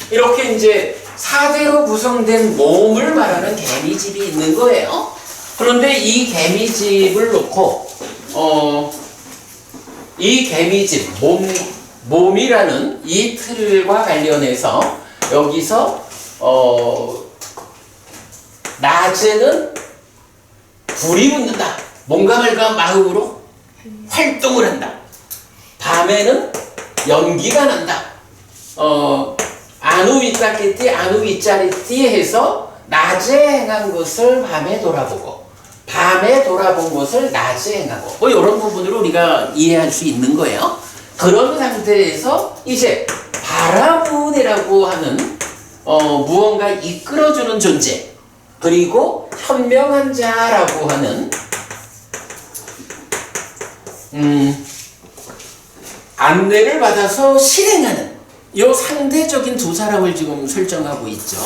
이렇게 이제 4대로 구성된 몸을 말하는 개미집이 있는 거예요. 그런데 이 개미집을 놓고 이 개미집 몸이라는 이 틀과 관련해서 여기서 낮에는 불이 붙는다. 몸과 말과 마음으로 활동을 한다. 밤에는 연기가 난다. 아누위따끼띠 아누위짜리띠 해서 낮에 행한 것을 밤에 돌아보고 밤에 돌아본 것을 낮에 행하고 뭐 이런 부분으로 우리가 이해할 수 있는 거예요. 그런 상태에서 이제 바라문이라고 하는 무언가 이끌어주는 존재 그리고 현명한 자라고 하는 안내를 받아서 실행하는 요 상대적인 두 사람을 지금 설정하고 있죠.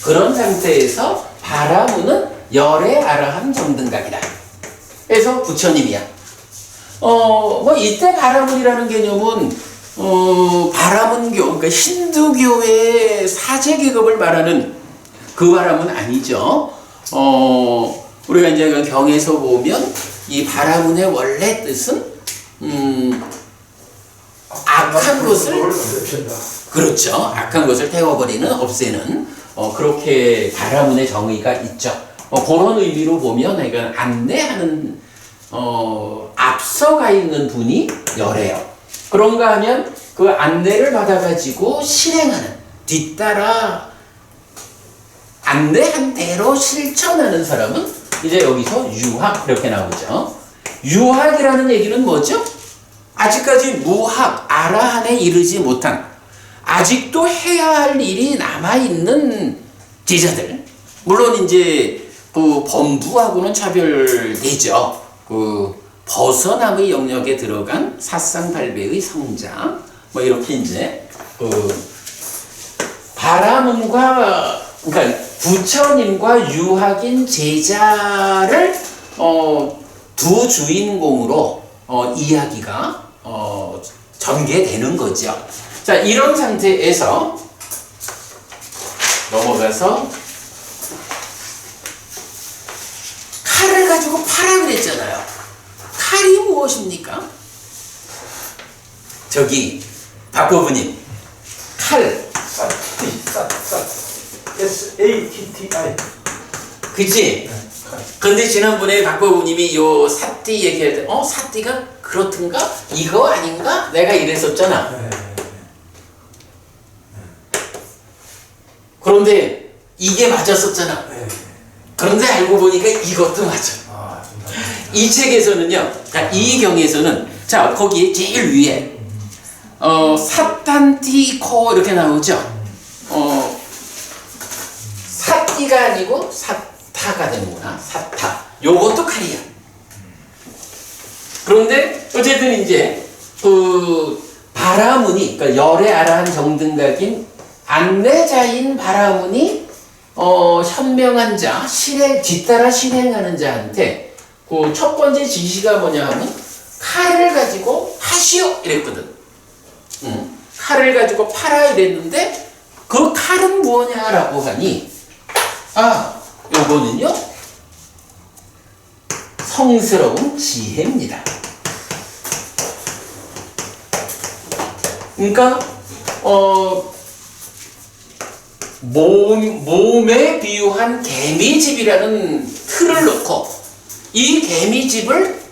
그런 상태에서 바라무는 열의 아라한 정등각이다. 그래서 부처님이야. 뭐 이때 바라문이라는 개념은 바라문교, 그러니까 힌두교의 사제 계급을 말하는 그 바라문 아니죠. 우리가 이제 그 경에서 보면 이 바라문의 원래 뜻은 악한 것을 그렇죠. 악한 것을 태워버리는, 없애는 그렇게 바라문의 정의가 있죠. 그런 의미로 보면 그러니까 안내하는 앞서가 있는 분이 열애요. 그런가 하면 그 안내를 받아가지고 실행하는, 뒤따라 안내한 대로 실천하는 사람은 이제 여기서 유학 이렇게 나오죠. 유학이라는 얘기는 뭐죠? 아직까지 무학, 아라한에 이르지 못한, 아직도 해야 할 일이 남아있는 제자들. 물론 이제 그 범부하고는 차별되죠. 그 벗어남의 영역에 들어간 사상팔배의 성자, 뭐 이렇게 이제 바라문과, 그러니까 부처님과 유학인 제자를 두 주인공으로 이야기가 전개되는 거죠. 자, 이런 상태에서 넘어가서 칼을 가지고 파라 그랬잖아요. 칼이 무엇입니까? 저기 박보부님, 칼. SATTI. 그치? 근데 지난번에 박보부님이 요 사띠 얘기할 때 사띠가 그렇든가? 이거 아닌가? 내가 이랬었잖아. 그런데 이게 맞았었잖아. 그런데 알고 보니까 이것도 맞아. 이 책에서는요, 이 경에서는, 자, 거기 제일 위에, 사탄티코 이렇게 나오죠? 사띠가 아니고 사타가 되는구나. 사타. 요것도 칼이야. 그런데, 어쨌든 이제, 바라문이, 그러니까 열의 아라한 정등각인 안내자인 바라문이 현명한 자, 뒤따라 실행하는 자한테 그 첫 번째 지시가 뭐냐 하면 칼을 가지고 하시오 이랬거든. 칼을 가지고 파라 이랬는데 그 칼은 뭐냐라고 하니 요거는요 성스러운 지혜입니다. 그러니까 몸에 비유한 개미집이라는 틀을 놓고 이 개미집을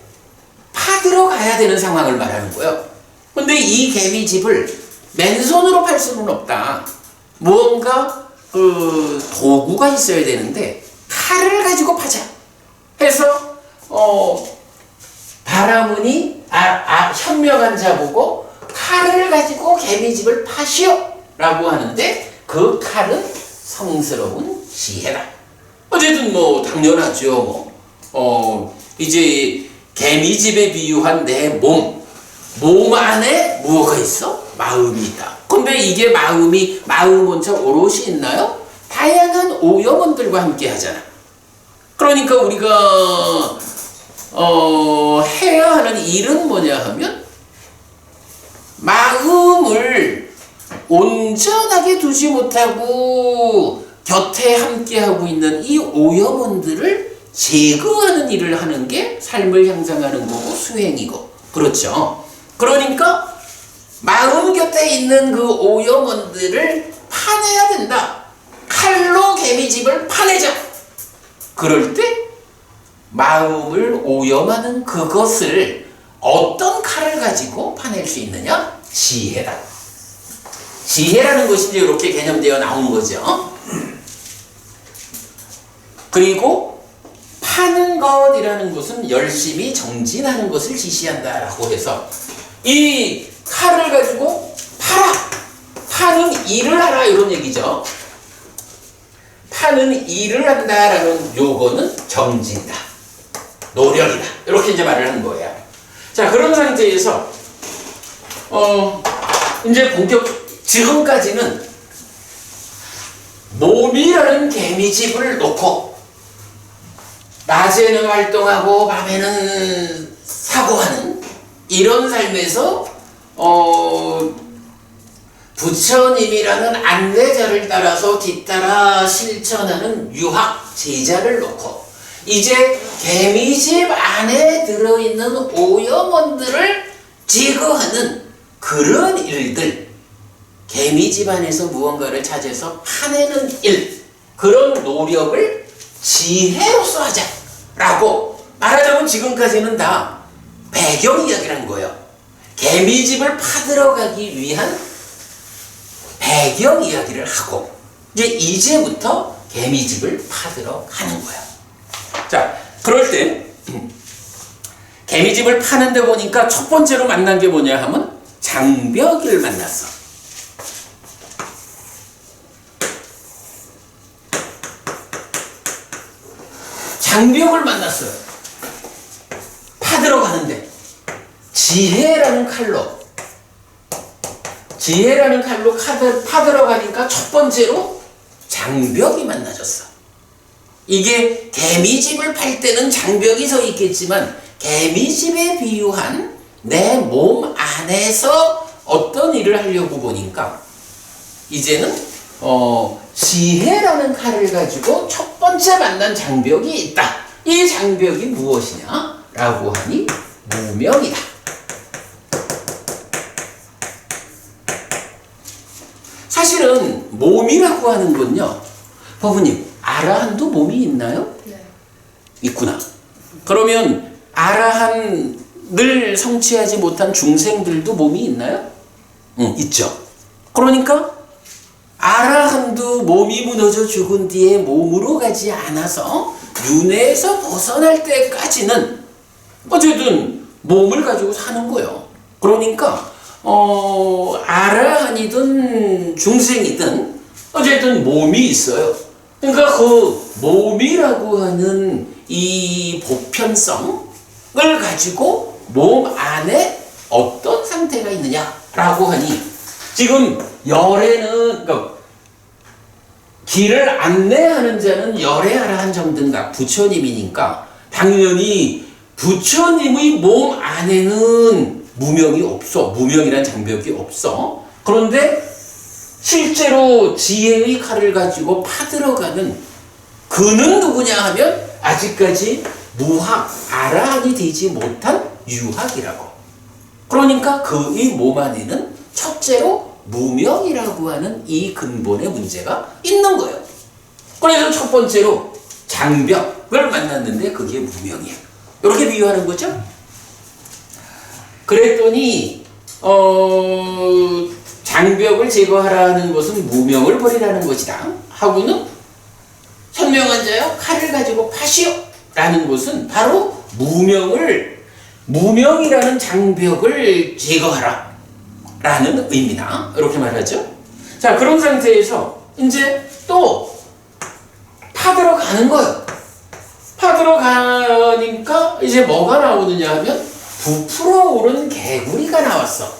파들어 가야 되는 상황을 말하는 거예요. 근데 이 개미집을 맨손으로 팔 수는 없다. 무언가 도구가 있어야 되는데 칼을 가지고 파자. 해서 바라문이 현명한 자 보고 칼을 가지고 개미집을 파시오 라고 하는데 그 칼은 성스러운 지혜다. 어쨌든 뭐 당연하죠. 이제 개미집에 비유한 내 몸 안에 무엇가 있어? 마음이 있다. 근데 이게 마음 원체 오롯이 있나요? 다양한 오염원들과 함께 하잖아. 그러니까 우리가 해야 하는 일은 뭐냐 하면 마음을 온전하게 두지 못하고 곁에 함께하고 있는 이 오염원들을 제거하는 일을 하는 게 삶을 향상하는 거고 수행이고 그렇죠. 그러니까 마음 곁에 있는 그 오염원들을 파내야 된다. 칼로 개미집을 파내자. 그럴 때 마음을 오염하는 그것을 어떤 칼을 가지고 파낼 수 있느냐? 지혜다. 지혜라는 것이 이제 이렇게 개념되어 나온 거죠. 그리고 파는 것이라는 것은 열심히 정진하는 것을 지시한다라고 해서 이 칼을 가지고 팔아. 파는 일을 하라 이런 얘기죠. 파는 일을 한다라는 요거는 정진이다. 노력이다. 이렇게 이제 말을 하는 거예요. 자, 그런 상태에서 이제 지금까지는 몸이라는 개미집을 놓고 낮에는 활동하고 밤에는 사고하는 이런 삶에서 부처님이라는 안내자를 따라서 뒤따라 실천하는 유학 제자를 놓고 이제 개미집 안에 들어있는 오염원들을 제거하는 그런 일들, 개미집 안에서 무언가를 찾아서 파내는 일, 그런 노력을 지혜로서 하자라고 말하자면 지금까지는 다 배경 이야기라는 거예요. 개미집을 파들어 가기 위한 배경 이야기를 하고 이제부터 개미집을 파들어 가는 거야. 자, 그럴 때 개미집을 파는데 보니까 첫 번째로 만난 게 뭐냐 하면 장벽을 만났어. 장벽을 만났어요. 파들어 가는데 지혜라는 칼로 파들어 가니까 첫 번째로 장벽이 만나졌어. 이게 개미집을 팔 때는 장벽이 서 있겠지만 개미집에 비유한 내 몸 안에서 어떤 일을 하려고 보니까 이제는 지혜라는 칼을 가지고 첫 번째 만난 장벽이 있다. 이 장벽이 무엇이냐? 라고 하니 무명이다. 사실은 몸이라고 하는 건요, 법부님, 아라한도 몸이 있나요? 네. 있구나. 그러면 아라한을 성취하지 못한 중생들도 몸이 있나요? 응, 있죠. 그러니까 아라한도 몸이 무너져 죽은 뒤에 몸으로 가지 않아서 윤회에서 벗어날 때까지는 어쨌든 몸을 가지고 사는 거예요. 그러니까 아라한이든 중생이든 어쨌든 몸이 있어요. 그러니까 그 몸이라고 하는 이 보편성을 가지고 몸 안에 어떤 상태가 있느냐라고 하니 지금 열애는 그러니까 길을 안내하는 자는 열애하라한 정든가 부처님이니까 당연히 부처님의 몸 안에는 무명이 없어. 무명이란 장벽이 없어. 그런데 실제로 지혜의 칼을 가지고 파들어가는 그는 누구냐 하면 아직까지 무학, 아라한이 되지 못한 유학이라고. 그러니까 그의 몸 안에는 첫째로 무명이라고 하는 이 근본의 문제가 있는 거예요. 그래서 첫 번째로 장벽을 만났는데 그게 무명이야. 이렇게 비유하는 거죠. 그랬더니 장벽을 제거하라는 것은 무명을 버리라는 것이다 하고는 선명한 자여 칼을 가지고 파시오 라는 것은 바로 무명이라는 장벽을 제거하라 라는 의미다. 이렇게 말하죠. 자, 그런 상태에서 이제 또 파들어 가는 거예요. 파들어 가니까 이제 뭐가 나오느냐 하면 부풀어 오른 개구리가 나왔어.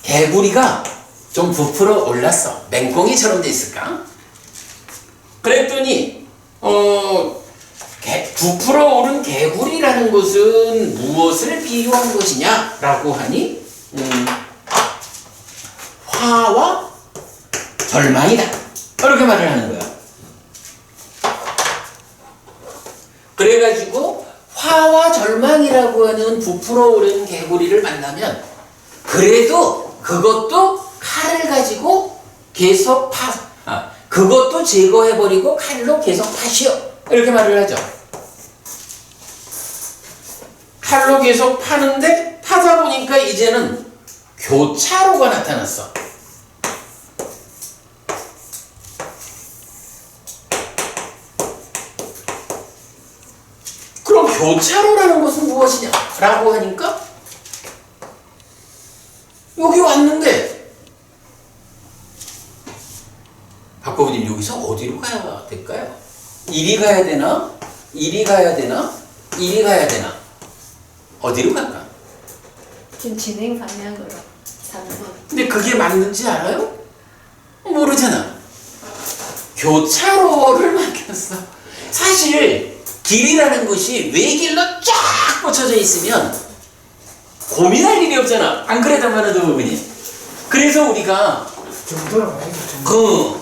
개구리가 좀 부풀어 올랐어. 맹꽁이처럼 돼 있을까? 그랬더니 부풀어 오른 개구리라는 것은 무엇을 비유한 것이냐? 라고 하니 화와 절망이다. 이렇게 말을 하는 거야. 그래가지고 화와 절망이라고 하는 부풀어 오른 개구리를 만나면 그래도 그것도 칼을 가지고 계속 그것도 제거해버리고 칼로 계속 파시오. 이렇게 말을 하죠. 칼로 계속 파는데 파다 보니까 이제는 교차로가 나타났어. 그럼 교차로라는 것은 무엇이냐? 라고 하니까 여기 왔는데 박보부님 여기서 어디로 가야 될까요? 이리 가야 되나? 이리 가야 되나? 이리 가야 되나? 어디로 갈까? 지금 진행 방향으로 3번. 근데 그게 맞는지 알아요? 모르잖아. 교차로를 맡겼어. 사실 길이라는 것이 외길로 쫙 뻗쳐져 있으면 고민할 일이 없잖아. 안 그래, 담아는 부분이. 그래서 우리가 정도는 아니죠. 그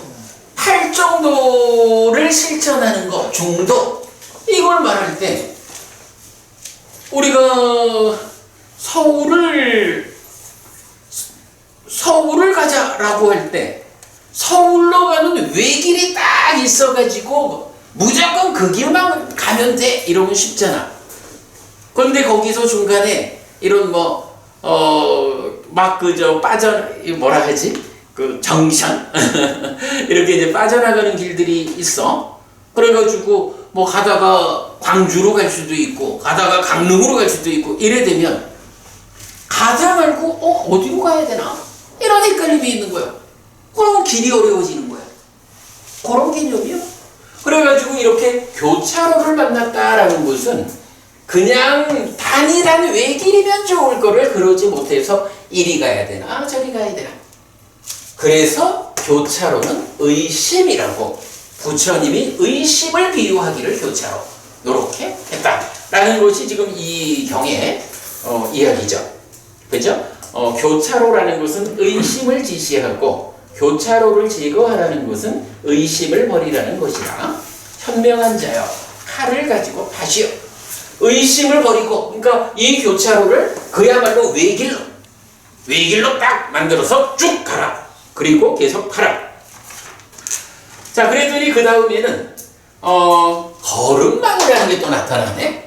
8정도를 실천하는 거, 중도, 이걸 말할 때 우리가 서울을 가자라고 할 때 서울로 가는 외길이 딱 있어가지고 무조건 그 길만 가면 돼 이러면 쉽잖아. 그런데 거기서 중간에 이런 막 그저 뭐라 하지? 그 정션 이렇게 이제 빠져나가는 길들이 있어. 그래가지고 뭐 가다가 광주로 갈 수도 있고 가다가 강릉으로 갈 수도 있고 이래 되면 가다 말고 어디로 가야 되나? 이런 헷갈림이 있는 거야. 그러면 길이 어려워지는 거야. 그런 개념이요. 그래가지고 이렇게 교차로를 만났다라는 것은 그냥 단일한 외길이면 좋을 거를 그러지 못해서 이리 가야 되나 저리 가야 되나. 그래서 교차로는 의심이라고 부처님이 의심을 비유하기를 교차로 요렇게 했다라는 것이 지금 이 경의 이야기죠. 그죠? 교차로라는 것은 의심을 지시하고 교차로를 제거하라는 것은 의심을 버리라는 것이라. 현명한 자여 칼을 가지고 파시오. 의심을 버리고, 그러니까 이 교차로를 그야말로 외길로 딱 만들어서 쭉 가라. 그리고 계속 가라. 자, 그랬더니 그 다음에는 걸음망이라는 게 또 나타나네.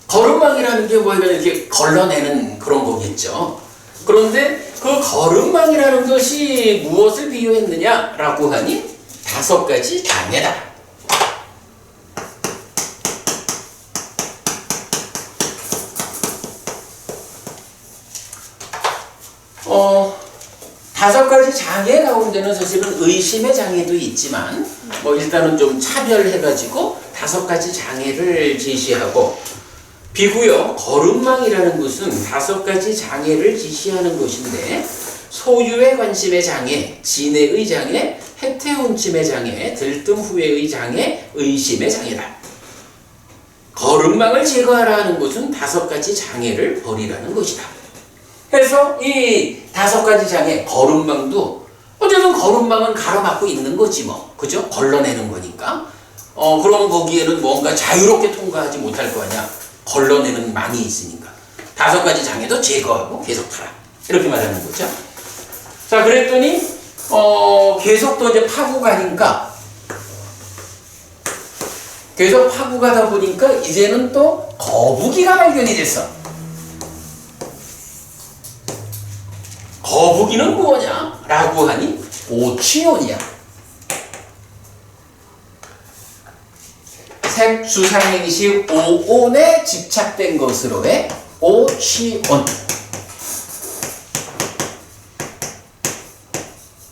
걸음망이라는 게 뭐 이렇게 걸러내는 그런 거겠죠. 그런데 그 걸음망이라는 것이 무엇을 비유했느냐라고 하니 5가지 장애다. 다섯 가지 장애 가운데는 사실은 의심의 장애도 있지만 뭐 일단은 좀 차별해가지고 5가지 장애를 제시하고, 비구요 걸음망이라는 것은 5가지 장애를 지시하는 것인데 소유의 관심의 장애, 진해의 장애, 해태혼침의 장애, 들뜸 후회의 장애, 의심의 장애다. 걸음망을 제거하라는 것은 5가지 장애를 버리라는 것이다. 그래서 이 5가지 장애, 걸음망도 어쨌든 걸음망은 가로막고 있는 거지 뭐, 그죠? 걸러내는 거니까. 그럼 거기에는 뭔가 자유롭게 통과하지 못할 거 아니야. 걸러내는 망이 있으니까 5가지 장애도 제거하고 계속 타라. 이렇게 말하는 거죠. 자, 그랬더니 계속 또 이제 파고 가니까, 계속 파고 가다 보니까 이제는 또 거북이가 발견이 됐어. 거북이는 뭐냐? 라고 하니 오취온이야. 색수상행식 오온에 집착된 것으로의 오취온.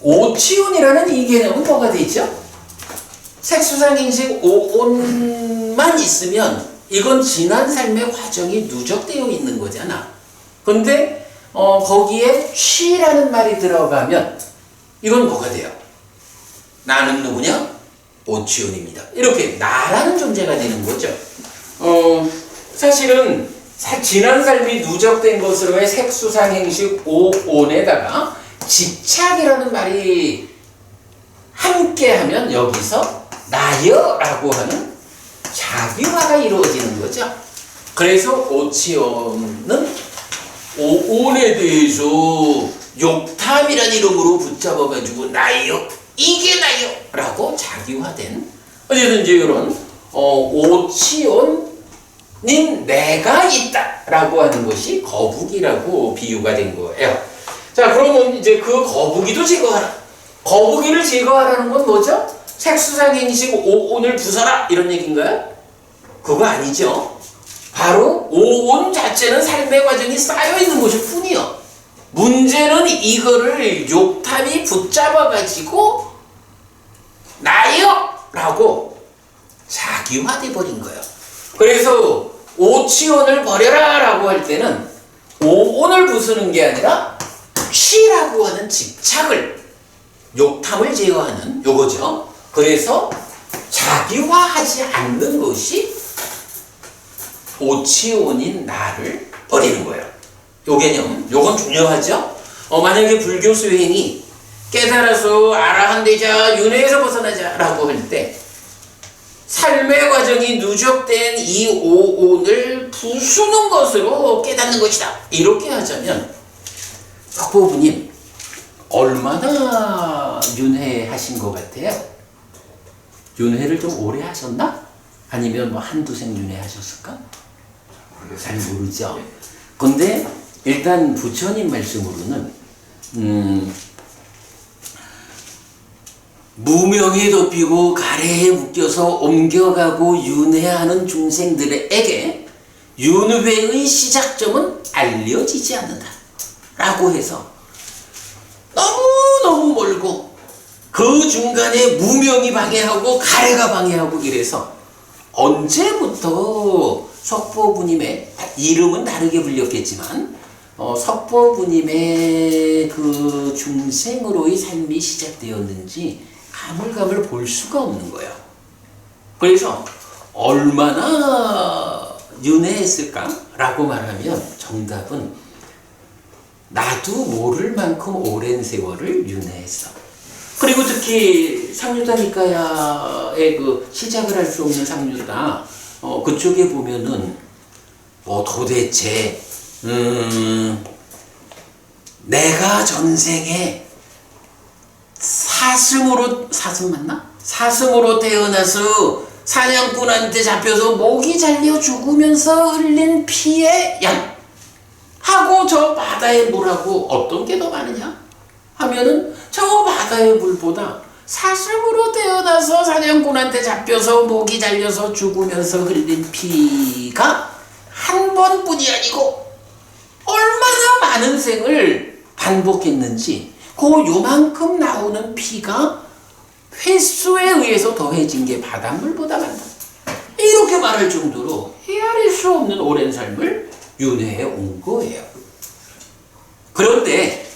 오취온이라는 이 개념은 뭐가 돼 있죠? 색수상행식 오온만 있으면 이건 지난 삶의 과정이 누적되어 있는 거잖아. 근데 거기에 취라는 말이 들어가면 이건 뭐가 돼요? 나는 누구냐? 오취온입니다. 이렇게 나라는 존재가 되는 거죠. 사실은 지난 삶이 누적된 것으로의 색수상행식 오온에다가 집착이라는 말이 함께하면 여기서 나여라고 하는 자기화가 이루어지는 거죠. 그래서 오취온은 오온에 대해서 욕탐이라는 이름으로 붙잡아가지고 나요, 이게 나요 라고 자기화된, 어쨌든 이제 이런 오취온인 내가 있다 라고 하는 것이 거북이라고 비유가 된 거예요. 자, 그러면 이제 그 거북이도 제거하라. 거북이를 제거하라는 건 뭐죠? 색수상행식 오온을 부숴라 이런 얘기인가요? 그거 아니죠. 바로 오온 자체는 삶의 과정이 쌓여있는 것일 뿐이요. 문제는 이거를 욕탐이 붙잡아가지고 나요! 라고 자기화돼 버린 거예요. 그래서 오치온을 버려라 라고 할 때는 오온을 부수는 게 아니라 취라고 하는 집착을, 욕탐을 제어하는 요거죠. 그래서 자기화하지 않는 것이 오치온인 나를 버리는 거예요. 요 개념, 요건 중요하죠. 만약에 불교 수행이 깨달아서 아라한되자, 윤회에서 벗어나자 라고 할 때 삶의 과정이 누적된 이 오온을 부수는 것으로 깨닫는 것이다. 이렇게 하자면 석보부님 얼마나 윤회하신 것 같아요? 윤회를 좀 오래 하셨나? 아니면 뭐 한두 생 윤회하셨을까? 잘 모르죠. 근데 일단 부처님 말씀으로는 무명에 덮이고 가래에 묶여서 옮겨가고 윤회하는 중생들에게 윤회의 시작점은 알려지지 않는다 라고 해서 너무너무 멀고 그 중간에 무명이 방해하고 가래가 방해하고 이래서 언제부터 석보부님의 이름은 다르게 불렸겠지만 석보부님의 그 중생으로의 삶이 시작되었는지 가물가물 볼 수가 없는 거예요. 그래서 얼마나 윤회했을까라고 말하면 정답은 나도 모를 만큼 오랜 세월을 윤회했어. 그리고 특히 상류다 니까야의 그 시작을 할 수 없는 상류다 그쪽에 보면은 도대체 내가 전생에 사슴 맞나? 사슴으로 태어나서 사냥꾼한테 잡혀서 목이 잘려 죽으면서 흘린 피의 양 하고 저 바다의 물하고 어떤 게 더 많으냐? 하면은 저 바다의 물보다 사슴으로 태어나서 사냥꾼한테 잡혀서 목이 잘려서 죽으면서 흘린 피가 한 번뿐이 아니고 얼마나 많은 생을 반복했는지 그 요만큼 나오는 피가 횟수에 의해서 더해진 게 바닷물보다 많다. 이렇게 말할 정도로 헤아릴 수 없는 오랜 삶을 윤회해 온 거예요. 그런데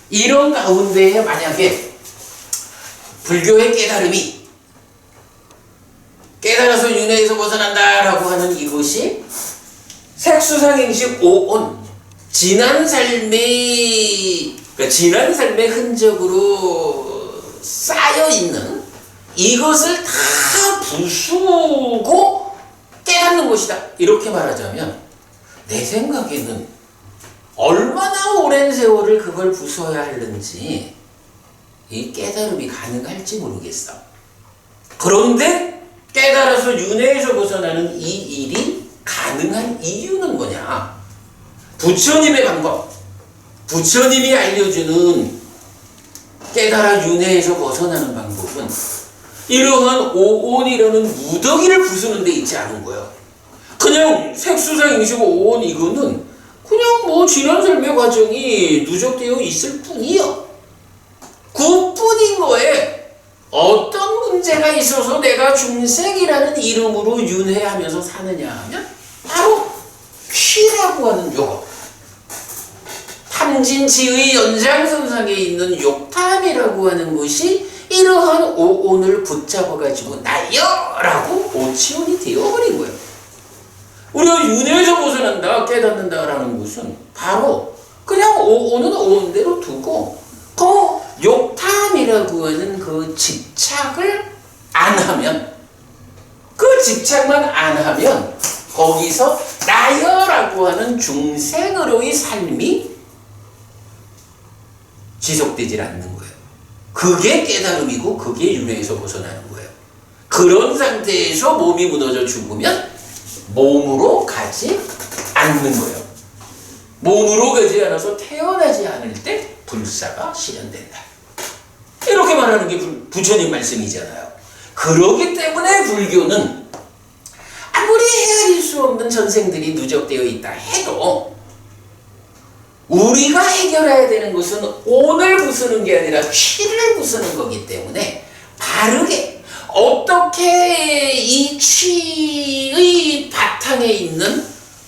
이런 가운데에 만약에 불교의 깨달음이 깨달아서 윤회에서 벗어난다라고 하는 이것이 색수상행식 5온 지난 삶의 흔적으로 쌓여있는 이것을 다 부수고 깨닫는 것이다. 이렇게 말하자면 내 생각에는 얼마나 오랜 세월을 그걸 부숴야 하는지 이 깨달음이 가능할지 모르겠어. 그런데 깨달아서 윤회에서 벗어나는 이 일이 가능한 이유는 뭐냐? 부처님의 방법, 부처님이 알려주는 깨달아 윤회에서 벗어나는 방법은 이러한 오온이라는 무더기를 부수는 데 있지 않은 거예요. 그냥 색수상 인식 오온 이거는 그냥 뭐 지난 삶의 과정이 누적되어 있을 뿐이요. 그뿐인 거에 어떤 문제가 있어서 내가 중생이라는 이름으로 윤회하면서 사느냐 하면 바로 취라고 하는 요거. 탐진치의 연장선상에 있는 욕탐이라고 하는 것이 이러한 오온을 붙잡아가지고 나여라고 오치온이 되어버린 거예요. 우리가 윤회에서 벗어난다, 깨닫는다라는 것은 바로 그냥 오온은 오온대로 두고 그 욕탐이라고 하는 그 집착을 안 하면, 그 집착만 안 하면 거기서 나여라고 하는 중생으로의 삶이 지속되질 않는 거예요. 그게 깨달음이고 그게 윤회에서 벗어나는 거예요. 그런 상태에서 몸이 무너져 죽으면 몸으로 가지 않는 거예요. 몸으로 가지 않아서 태어나지 않을 때 불사가 실현된다. 이렇게 말하는 게 부처님 말씀이잖아요. 그렇기 때문에 불교는 아무리 헤아릴 수 없는 없는 전생들이 누적되어 있다 해도 우리가 해결해야 되는 것은 오늘 부수는 게 아니라 취를 부수는 거기 때문에 바르게 어떻게 이 취의 바탕에 있는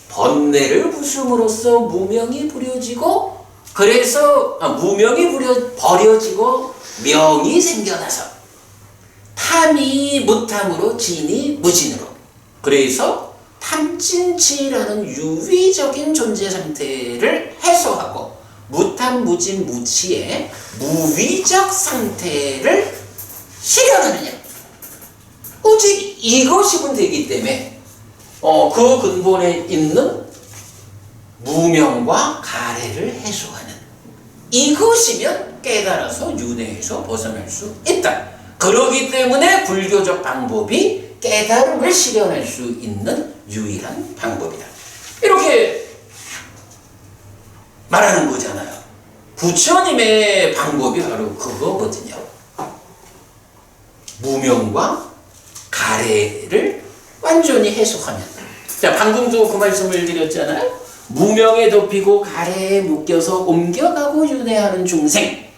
번뇌를 부숨으로써 무명이 부려지고 그래서 무명이 버려지고 명이 생겨나서 탐이 무탐으로 진이 무진으로 그래서 탐진치라는 유의적인 존재 상태를 해소하고 무탐 무진 무치의 무위적 상태를 실현하느냐 오직 이것이면 되기 때문에 그 근본에 있는 무명과 가래를 해소하는 이것이면 깨달아서 윤회에서 벗어날 수 있다. 그러기 때문에 불교적 방법이 깨달음을 실현할 수 있는 유일한 방법이다. 이렇게 말하는 거잖아요. 부처님의 방법이 바로 그거거든요. 무명과 가래를 완전히 해소하면. 자, 방금도 그 말씀을 드렸잖아요. 무명에 덮이고 가래에 묶여서 옮겨가고 윤회하는 중생에게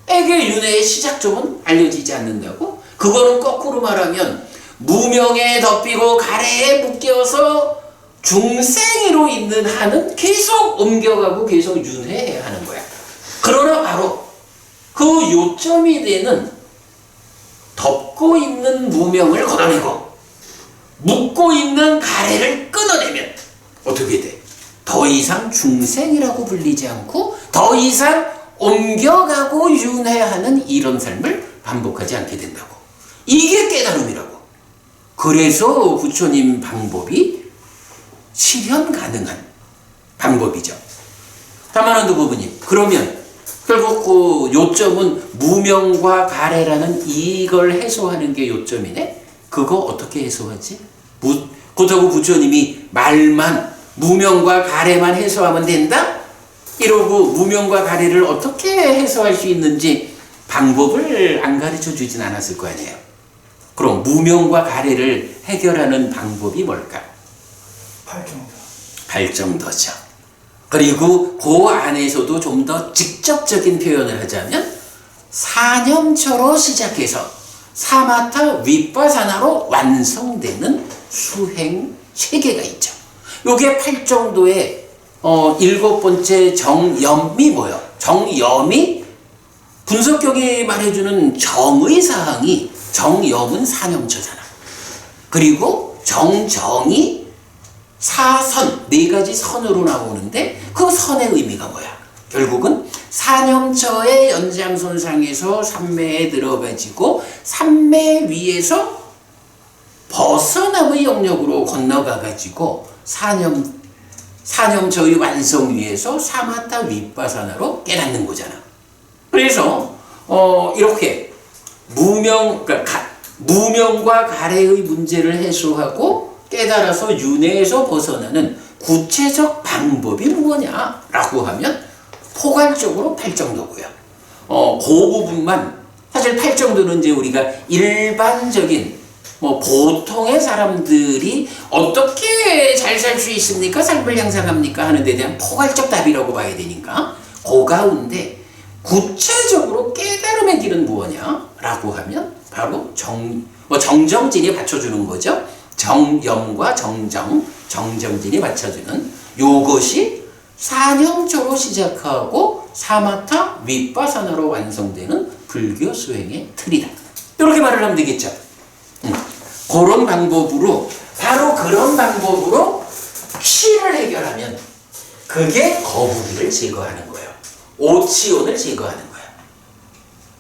윤회의 시작점은 알려지지 않는다고? 그거는 거꾸로 말하면 무명에 덮이고 가래에 묶여서 중생으로 있는 한은 계속 옮겨가고 계속 윤회해야 하는 거야. 그러나 바로 그 요점이 되는 덮고 있는 무명을 걷어내고 묶고 있는 가래를 끊어내면 어떻게 돼? 더 이상 중생이라고 불리지 않고 더 이상 옮겨가고 윤회하는 이런 삶을 반복하지 않게 된다고. 이게 깨달음이라고. 그래서 부처님 방법이 실현 가능한 방법이죠. 다만한도 부부님, 그러면 결국 그 요점은 무명과 가래라는 이걸 해소하는 게 요점이네? 그거 어떻게 해소하지? 그렇다고 부처님이 말만 무명과 가래만 해소하면 된다? 이러고 무명과 가래를 어떻게 해소할 수 있는지 방법을 안 가르쳐 주진 않았을 거 아니에요. 그럼 무명과 가래를 해결하는 방법이 뭘까? 발정도죠. 그리고 그 안에서도 좀 더 직접적인 표현을 하자면 사념처로 시작해서 사마타 윗바사나로 완성되는 수행 체계가 있죠. 요게 8정도의 7번째 정염이 뭐예요? 정염이 분석경이 말해주는 정의 사항이 정염은 사념처잖아. 그리고 정정이 사선, 4가지 선으로 나오는데 그 선의 의미가 뭐야? 결국은 사념처의 연장선상에서 삼매에 들어가지고 삼매 위에서 벗어남의 영역으로 건너가가지고 사념처의 완성 위에서 사마타 윗바사나로 깨닫는 거잖아. 그래서 이렇게 무명과 가래의 문제를 해소하고 깨달아서 윤회에서 벗어나는 구체적 방법이 뭐냐라고 하면 포괄적으로 8정도고요. 그 부분만 사실 8정도는 이제 우리가 일반적인 보통의 사람들이 어떻게 잘 살 수 있습니까? 삶을 향상합니까? 하는 데 대한 포괄적 답이라고 봐야 되니까 그 가운데 구체적으로 깨달음의 길은 뭐냐라고 하면 바로 정정진이 받쳐주는 거죠. 정염과 정정진이 받쳐주는 요것이 사념처로 시작하고 사마타 윗바사나로 완성되는 불교 수행의 틀이다. 이렇게 말을 하면 되겠죠. 그런 방법으로 바로 그런 방법으로 취를 해결하면 그게 거북이를 제거하는 거예요. 오치온을 제거하는 거예요.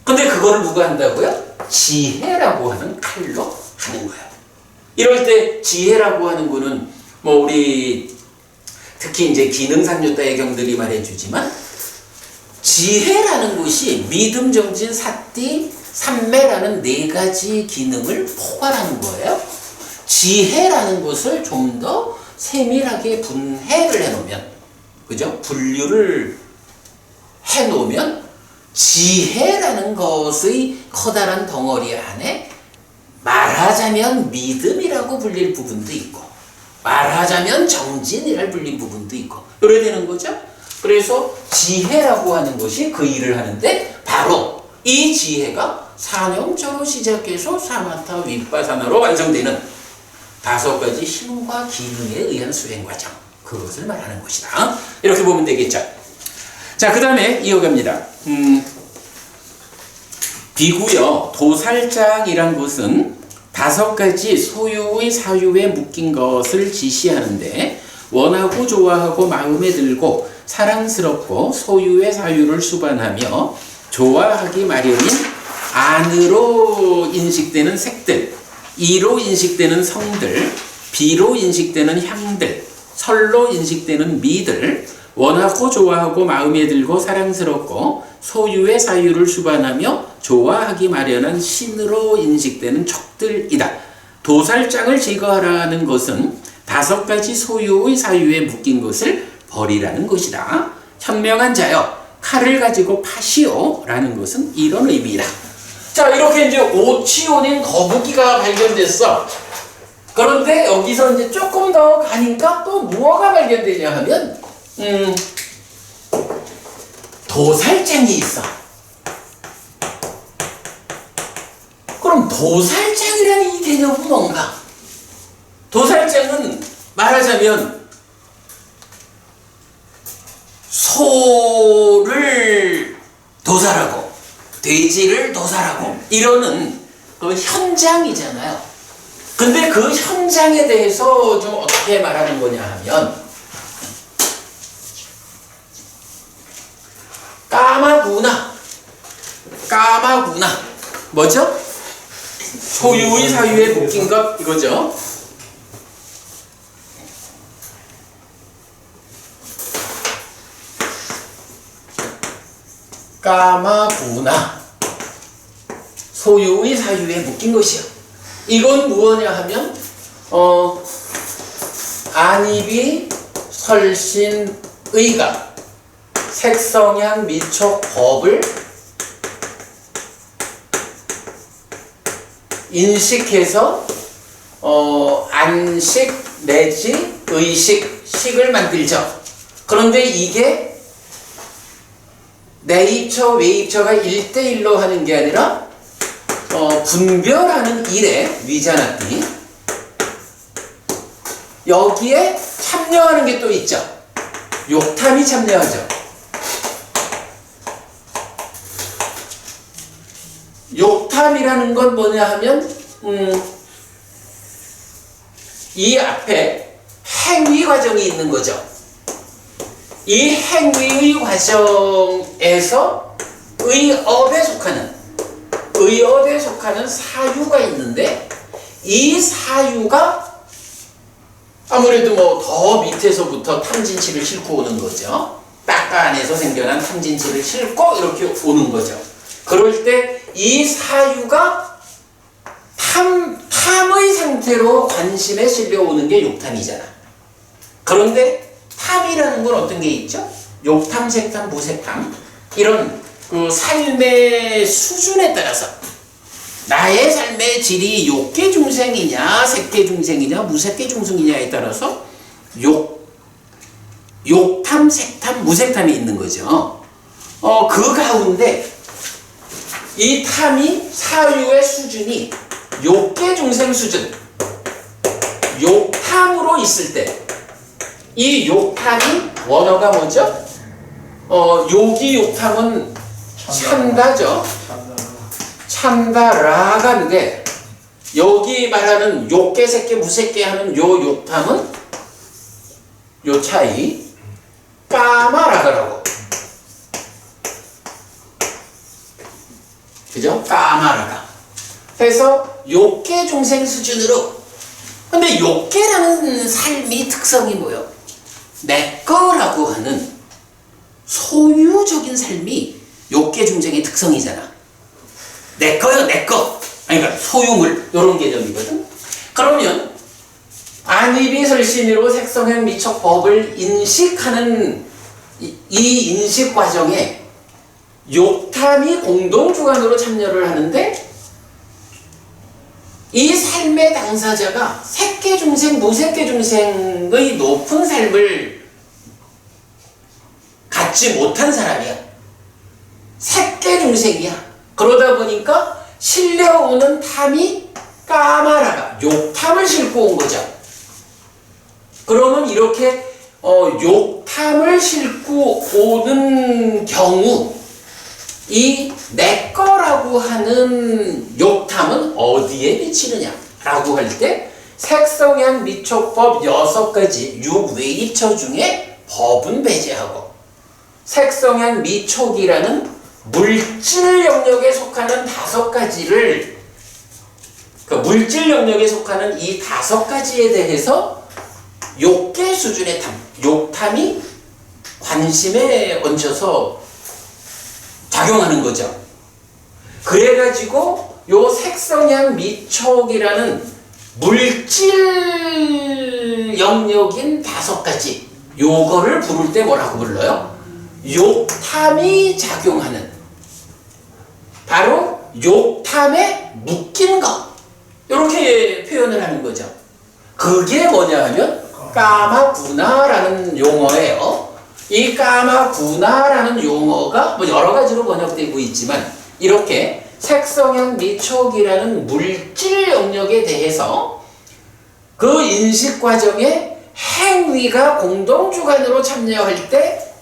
근데 그거를 누가 한다고요? 지혜라고 하는 칼로 하는 거예요. 이럴 때 지혜라고 하는 거는 우리 특히 이제 기능삼류따의 경들이 말해주지만 지혜라는 것이 믿음, 정진, 사띠, 삼매라는 4가지 기능을 포괄하는 거예요. 지혜라는 것을 좀 더 세밀하게 분해를 해놓으면, 그죠? 분류를 해놓으면 지혜라는 것의 커다란 덩어리 안에 말하자면 믿음이라고 불릴 부분도 있고 말하자면 정진이랄 불린 부분도 있고 그래야 되는 거죠. 그래서 지혜라고 하는 것이 그 일을 하는데 바로 이 지혜가 사념처로 시작해서 사마타 윗바사나로 완성되는 5가지 힘과 기능에 의한 수행 과정, 그것을 말하는 것이다. 이렇게 보면 되겠죠. 자, 그 다음에 이어갑니다. 비구요, 도살장이란 것은 5가지 소유의 사유에 묶인 것을 지시하는데 원하고 좋아하고 마음에 들고 사랑스럽고 소유의 사유를 수반하며 좋아하기 마련인 안으로 인식되는 색들, 이로 인식되는 성들, 비로 인식되는 향들, 설로 인식되는 미들, 원하고 좋아하고 마음에 들고 사랑스럽고 소유의 사유를 수반하며 좋아하기 마련한 신으로 인식되는 촉들이다. 도살장을 제거하라는 것은 5가지 소유의 사유에 묶인 것을 버리라는 것이다. 현명한 자여, 칼을 가지고 파시오 라는 것은 이런 의미다. 자, 이렇게 이제 오치오닌 거북이가 발견됐어. 그런데 여기서 이제 조금 더 가니까 또 무엇가 발견되냐 하면 도살장이 있어. 그럼 도살장이라는 이 개념은 뭔가? 도살장은 말하자면 소를 도살하고 돼지를 도살하고 이러는 그 현장이잖아요. 근데 그 현장에 대해서 좀 어떻게 말하는 거냐 하면 까마구나 뭐죠? 소유의 사유에 묶인 것 이거죠. 까마구나 소유의 사유에 묶인 것이요. 이건 무엇이냐 하면 안입이 설신의가 색성향 미촉 법을 인식해서 안식 내지 의식, 식을 만들죠. 그런데 이게 내입처, 외입처가 1대1로 하는 게 아니라 분별하는 일에 위자나띠 여기에 참여하는 게 또 있죠. 욕탐이 참여하죠. 욕탐이라는 건 뭐냐 하면 이 앞에 행위 과정이 있는 거죠. 이 행위의 과정에서 의업에 속하는 사유가 있는데 이 사유가 아무래도 뭐 더 밑에서부터 탐진치를 싣고 오는 거죠. 딱가 안에서 생겨난 탐진치를 싣고 이렇게 오는 거죠. 그럴 때 이 사유가 탐의 상태로 관심에 실려오는 게 욕탐이잖아. 그런데 탐이라는 건 어떤 게 있죠? 욕탐, 색탐, 무색탐 이런 그 삶의 수준에 따라서 나의 삶의 질이 욕계 중생이냐 색계 중생이냐 무색계 중생이냐에 따라서 욕탐, 색탐, 무색탐이 있는 거죠. 그 가운데 이 탐이 사유의 수준이 욕계 중생 수준 욕탐으로 있을 때 이 욕탐이 원어가 뭐죠? 욕이 욕탐은 찬다죠. 찬다라가인데 여기 말하는 욕계, 색계, 무색계 하는 요 욕탐은 요 차이 까마라가라고. 그죠? 까마라가. 그래서 욕계 중생 수준으로. 근데 욕계라는 삶이 특성이 뭐예요? 내 거라고 하는 소유적인 삶이 욕계 중생의 특성이잖아. 내 거요, 내 거. 그러니까 소유물 이런 개념이거든. 그러면 안입이 설신으로 색성행 미촉 법을 인식하는 이 인식 과정에 욕탐이 공동 주관으로 참여를 하는데 이 삶의 당사자가 색계중생, 무색계중생의 높은 삶을 갖지 못한 사람이야. 색계중생이야. 그러다 보니까 실려오는 탐이 까마라가 욕탐을 싣고 온 거죠. 그러면 이렇게 욕탐을 싣고 오는 경우 이 내 거라고 하는 욕탐은 어디에 미치느냐라고 할 때 색성향 미촉법 6가지 6외입처 중에 법은 배제하고 색성향 미촉이라는 물질 영역에 속하는 5가지를 그 물질 영역에 속하는 이 5가지에 대해서 욕계 수준의 탐, 욕탐이 관심에 얹혀서 작용하는 거죠. 그래가지고 요 색성향 미촉이라는 물질 영역인 5가지 요거를 부를 때 뭐라고 불러요? 욕탐이 작용하는 바로 욕탐에 묶인 것 이렇게 표현을 하는 거죠. 그게 뭐냐 하면 까마구나라는 용어예요. 이 까마구나라는 용어가 뭐 여러 가지로 번역되고 있지만 이렇게 색성향 미촉이라는 물질 영역에 대해서 그 인식 과정에 행위가 공동주관으로 참여할 때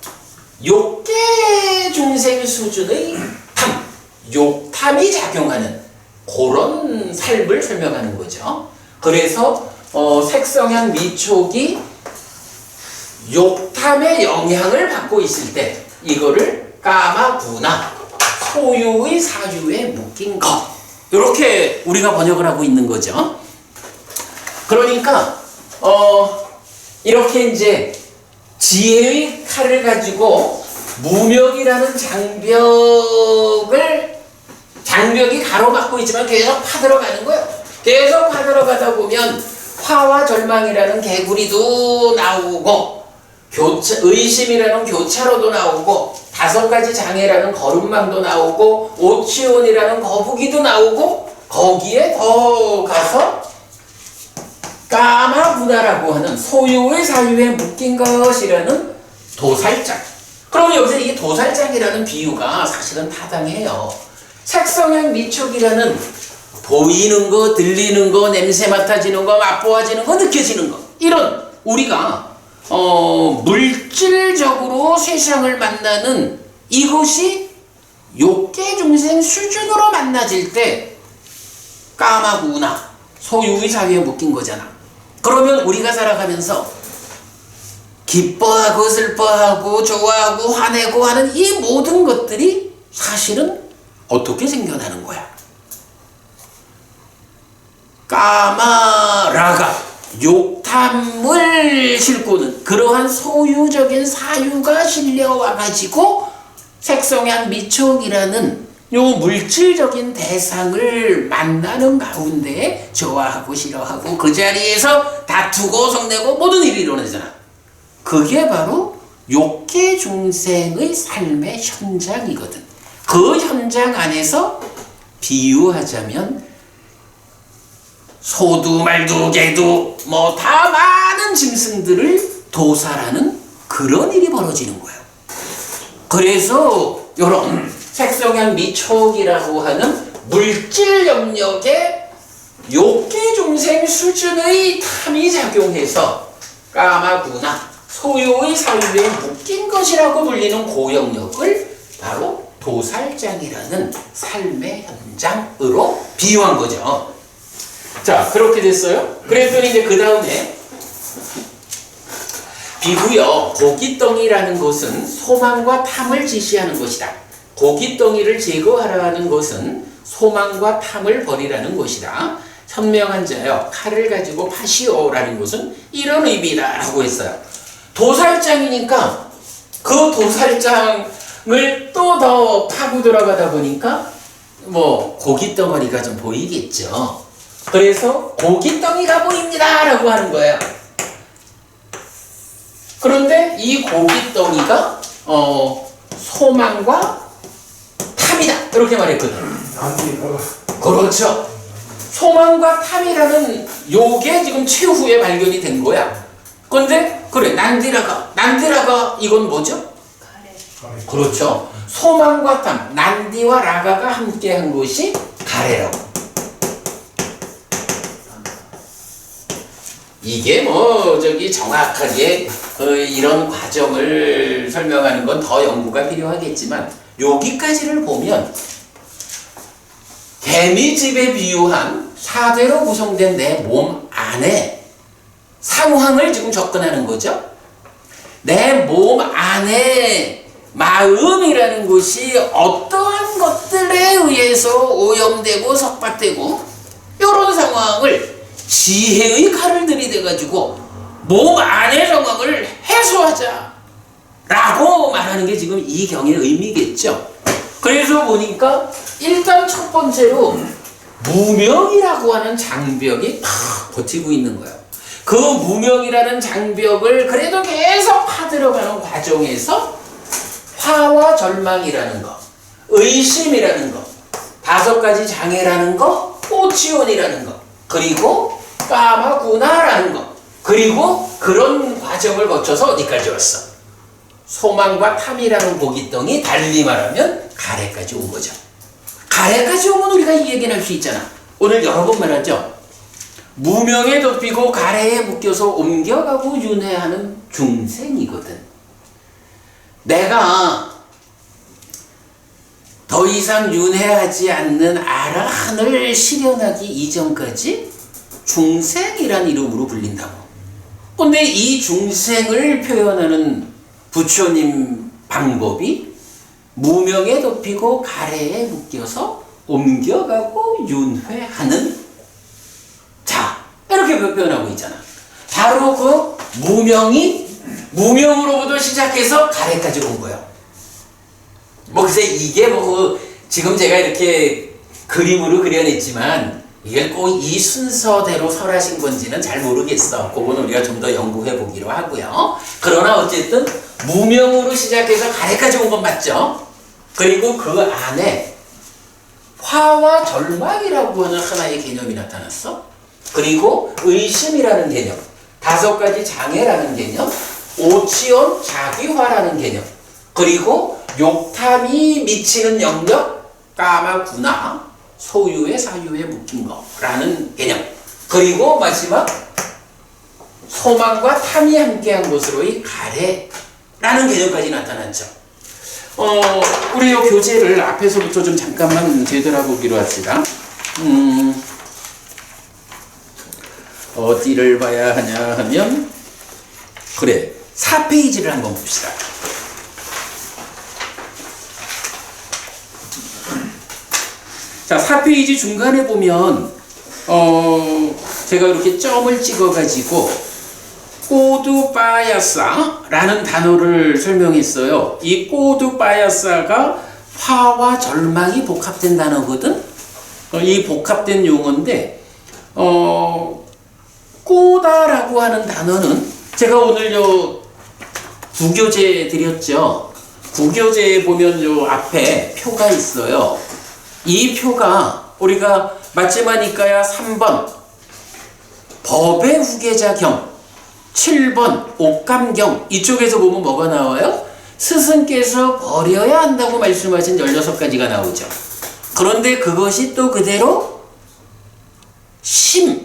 욕계 중생 수준의 탐, 욕탐이 작용하는 그런 삶을 설명하는 거죠. 그래서 색성향 미촉이 욕탐의 영향을 받고 있을 때 이거를 까마구나 소유의 사유에 묶인 것 이렇게 우리가 번역을 하고 있는 거죠. 그러니까 이렇게 이제 지혜의 칼을 가지고 무명이라는 장벽이 가로막고 있지만 계속 파들어가는 거예요. 계속 파들어가다 보면 화와 절망이라는 개구리도 나오고 의심이라는 교차로도 나오고 5가지 장애라는 거름망도 나오고 오치온이라는 거북이도 나오고 거기에 더 가서 까마구나라고 하는 소유의 사유에 묶인 것이라는 도살장. 그러면 여기서 이게 도살장이라는 비유가 사실은 타당해요. 색성향 미촉이라는 보이는 거, 들리는 거, 냄새 맡아지는 거, 맛보아지는 거, 느껴지는 거 이런 우리가 물질적으로 세상을 만나는 이것이 욕계 중생 수준으로 만나질 때 까마구나 소유의 사유에 묶인 거잖아. 그러면 우리가 살아가면서 기뻐하고 슬퍼하고 좋아하고 화내고 하는 이 모든 것들이 사실은 어떻게 생겨나는 거야? 까마라가 욕탐을 싣고는 그러한 소유적인 사유가 실려와 가지고 색성향 미촉이라는 요 물질적인 대상을 만나는 가운데 좋아하고 싫어하고 그 자리에서 다투고 성내고 모든 일이 일어나잖아. 그게 바로 욕계 중생의 삶의 현장이거든. 그 현장 안에서 비유하자면 소도 말도 개도 뭐 다 많은 짐승들을 도살하는 그런 일이 벌어지는 거예요. 그래서 이런 색성향 미촉이라고 하는 물질 영역에 욕계 중생 수준의 탐이 작용해서 까마구나 소유의 사유에 묶인 것이라고 불리는 고영역을 바로 도살장이라는 삶의 현장으로 비유한 거죠. 자, 그렇게 됐어요. 그랬더니 이제 그 다음에 비구요 고깃덩이라는 것은 소망과 탐을 지시하는 것이다. 고깃덩이를 제거하라는 것은 소망과 탐을 버리라는 것이다. 현명한 자여 칼을 가지고 파시오라는 것은 이런 의미다 라고 했어요. 도살장이니까 그 도살장을 또 더 파고 들어가다 보니까 뭐 고깃덩어리가 좀 보이겠죠. 그래서 고깃덩이가 보입니다 라고 하는 거예요. 그런데 이 고깃덩이가 소망과 탐이다 이렇게 말했거든요. 그렇죠. 소망과 탐이라는 요게 지금 최후에 발견이 된 거야. 근데 그래 난디라가 이건 뭐죠? 가래. 그렇죠. 소망과 탐, 난디와 라가가 함께한 것이 가래라고. 이게 뭐 저기 정확하게 이런 과정을 설명하는 건 더 연구가 필요하겠지만 여기까지를 보면 개미집에 비유한 4대로 구성된 내 몸 안에 상황을 지금 접근하는 거죠. 내 몸 안에 마음이라는 것이 어떠한 것들에 의해서 오염되고 석박되고 이런 상황을 지혜의 칼을 들이대가지고 몸 안의 상황을 해소하자 라고 말하는 게 지금 이 경의 의미겠죠. 그래서 보니까 일단 첫 번째로 무명이라고 하는 장벽이 탁 버티고 있는 거예요. 그 무명이라는 장벽을 그래도 계속 파들어가는 과정에서 화와 절망이라는 거, 의심이라는 거, 5가지 장애라는 거, 오치온이라는 거, 그리고 까마구나라는 거, 그리고 그런 과정을 거쳐서 어디까지 왔어? 소망과 탐이라는 고깃덩이, 달리 말하면 가래까지 온 거죠. 가래까지 오면 우리가 이 얘기는 할 수 있잖아. 오늘 여러 번 말하죠. 무명에 덮이고 가래에 묶여서 옮겨가고 윤회하는 중생이거든. 내가 더 이상 윤회하지 않는 아라한을 실현하기 이전까지 중생이란 이름으로 불린다고. 근데 이 중생을 표현하는 부처님 방법이 무명에 덮이고 가래에 묶여서 옮겨가고 윤회하는 자, 이렇게 표현하고 있잖아. 바로 그 무명으로부터 시작해서 가래까지 온 거예요. 뭐 글쎄 이게 지금 제가 이렇게 그림으로 그려냈지만 이게 꼭 이 순서대로 설하신 건지는 잘 모르겠어. 그거는 우리가 좀 더 연구해 보기로 하고요. 그러나 어쨌든 무명으로 시작해서 가래까지 온 건 맞죠? 그리고 그 안에 화와 절망이라고 하는 하나의 개념이 나타났어. 그리고 의심이라는 개념, 5가지 장애라는 개념, 오치온 자기화라는 개념, 그리고 욕탐이 미치는 영역, 까마구나, 소유의 사유에 묶인 거라는 개념, 그리고 마지막 소망과 탐이 함께한 것으로의 가래라는 개념까지 나타났죠. 우리 이 교재를 앞에서부터 좀 잠깐만 되돌아보기로 합시다. 어디를 봐야 하냐 하면 그래 4페이지를 한번 봅시다. 자, 4페이지 중간에 보면 제가 이렇게 점을 찍어가지고 꼬두바야사라는 단어를 설명했어요. 이 꼬두바야사가 화와 절망이 복합된 단어거든. 이 복합된 용어인데 꼬다라고 하는 단어는 제가 오늘 요 구교재 드렸죠. 구교재에 보면 요 앞에 표가 있어요. 이 표가 우리가 마지막이니까야 3번 법의 후계자경, 7번 옥감경, 이쪽에서 보면 뭐가 나와요? 스승께서 버려야 한다고 말씀하신 16가지가 나오죠. 그런데 그것이 또 그대로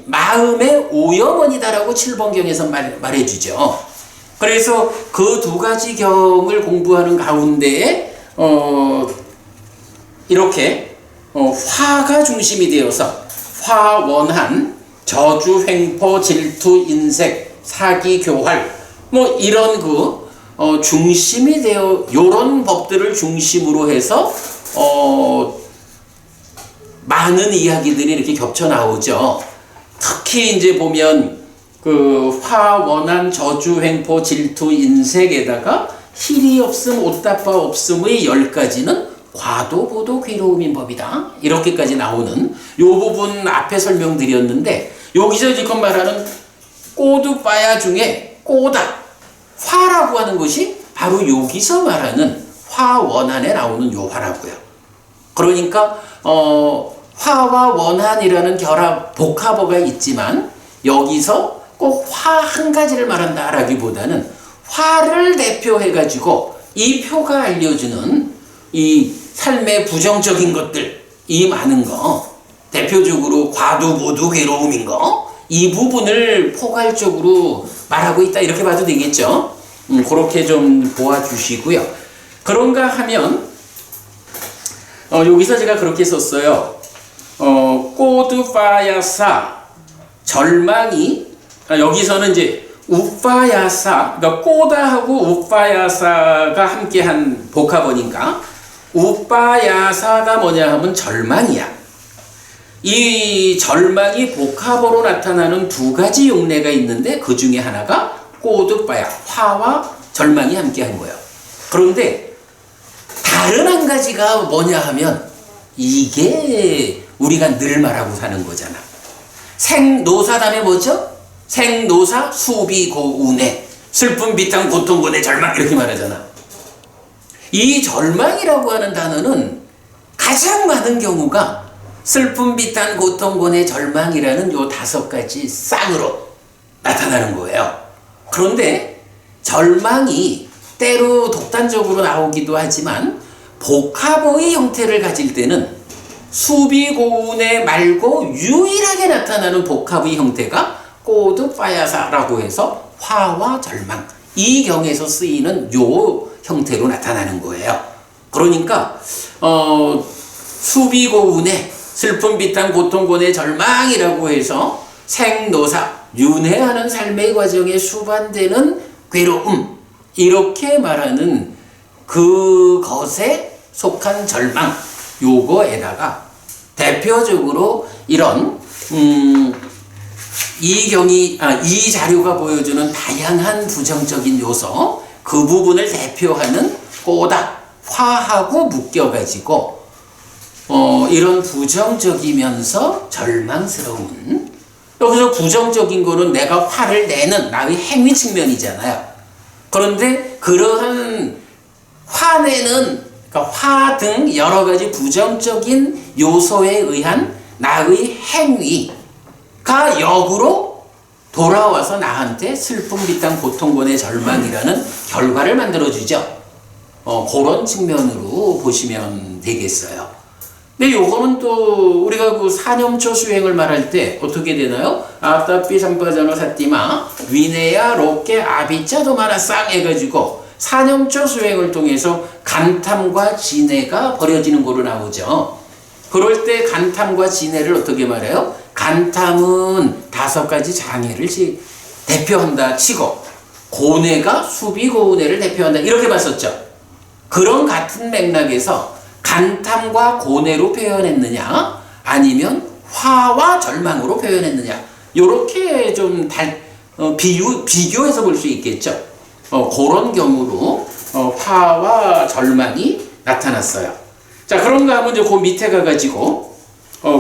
마음의 오염원이다라고 7번 경에서 말해주죠. 그래서 그 2가지 경을 공부하는 가운데에 이렇게 화가 중심이 되어서 화원한, 저주, 횡포, 질투, 인색, 사기, 교활 뭐 이런 중심이 되어 요런 법들을 중심으로 해서 많은 이야기들이 이렇게 겹쳐 나오죠. 특히 이제 보면 그 화원한, 저주, 횡포, 질투, 인색에다가 hil이 없음, 옷다빠 없음의 10가지는 과도, 보도, 괴로움인 법이다. 이렇게까지 나오는 요 부분 앞에 설명드렸는데 여기서 지금 말하는 꼬두빠야 중에 꼬다, 화라고 하는 것이 바로 여기서 말하는 화원안에 나오는 요 화라고요. 그러니까 화와 원한이라는 결합, 복합어가 있지만 여기서 꼭 화 한 가지를 말한다라기보다는 화를 대표해가지고 이 표가 알려주는 이 삶의 부정적인 것들, 이 많은 거, 대표적으로 과도, 보도, 괴로움인 거, 이 부분을 포괄적으로 말하고 있다 이렇게 봐도 되겠죠. 그렇게 좀 보아주시고요. 그런가 하면 여기서 제가 그렇게 썼어요. 꼬드파야사 절망이 여기서는 이제 우파야사, 그러니까 꼬다하고 우파야사가 함께한 복합어니까 우파야사가 뭐냐 하면 절망이야. 이 절망이 복합어로 나타나는 두 가지 용례가 있는데 그 중에 하나가 꼬드파야, 화와 절망이 함께한 거예요. 그런데 다른 한 가지가 뭐냐 하면 이게 우리가 늘 말하고 사는 거잖아. 생노사 다음에 뭐죠? 생노사 수비고운해 슬픔 비탄 고통 고뇌 절망 이렇게 말하잖아. 이 절망이라고 하는 단어는 가장 많은 경우가 슬픔 비탄 고통 고뇌 절망이라는 요 5가지 쌍으로 나타나는 거예요. 그런데 절망이 때로 독단적으로 나오기도 하지만 복합어의 형태를 가질 때는 수비고운해 말고 유일하게 나타나는 복합의 형태가 꼬드파야사라고 해서 화와 절망, 이 경에서 쓰이는 요 형태로 나타나는 거예요. 그러니까 수비고운해 슬픔 비탄 고통 고뇌 절망이라고 해서 생노사 윤회하는 삶의 과정에 수반되는 괴로움, 이렇게 말하는 그것에 속한 절망, 요거에다가 대표적으로 이런 이 자료가 보여주는 다양한 부정적인 요소, 그 부분을 대표하는 꼬다, 화하고 묶여가지고 이런 부정적이면서 절망스러운, 여기서 부정적인 거는 내가 화를 내는 나의 행위 측면이잖아요. 그런데 그러한 화내는, 그러니까 화 등 여러 가지 부정적인 요소에 의한 나의 행위가 역으로 돌아와서 나한테 슬픔 비탄 고통 고뇌 절망이라는 결과를 만들어주죠. 그런 측면으로 보시면 되겠어요. 근데 요거는 또 우리가 그 사념초 수행을 말할 때 어떻게 되나요? 아따삐 삼빠자노 사띠마 위네야 롭게 아비짜도 마라쌍 해가지고 사념초 수행을 통해서 간탐과 진해가 버려지는 거로 나오죠. 그럴 때 간탐과 진해를 어떻게 말해요? 간탐은 5가지 장애를 대표한다 치고 고뇌가 수비고뇌를 대표한다 이렇게 봤었죠. 그런 같은 맥락에서 간탐과 고뇌로 표현했느냐 아니면 화와 절망으로 표현했느냐 요렇게 좀 비교해서 볼 수 있겠죠. 그런 경우로 화와 절망이 나타났어요. 자, 그런가 하면 이제 그 밑에 가가지고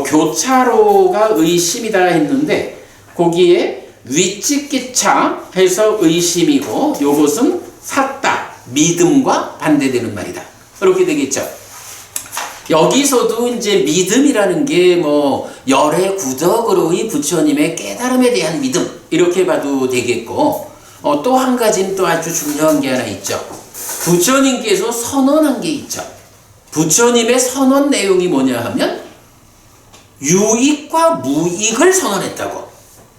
교차로가 의심이다 했는데 거기에 위치기차 해서 의심이고 요것은 샀다, 믿음과 반대되는 말이다. 그렇게 되겠죠. 여기서도 이제 믿음이라는 게 뭐 열의 구덕으로의 부처님의 깨달음에 대한 믿음 이렇게 봐도 되겠고 또 한 가지는 또 아주 중요한 게 하나 있죠. 부처님께서 선언한 게 있죠. 부처님의 선언 내용이 뭐냐 하면 유익과 무익을 선언했다고.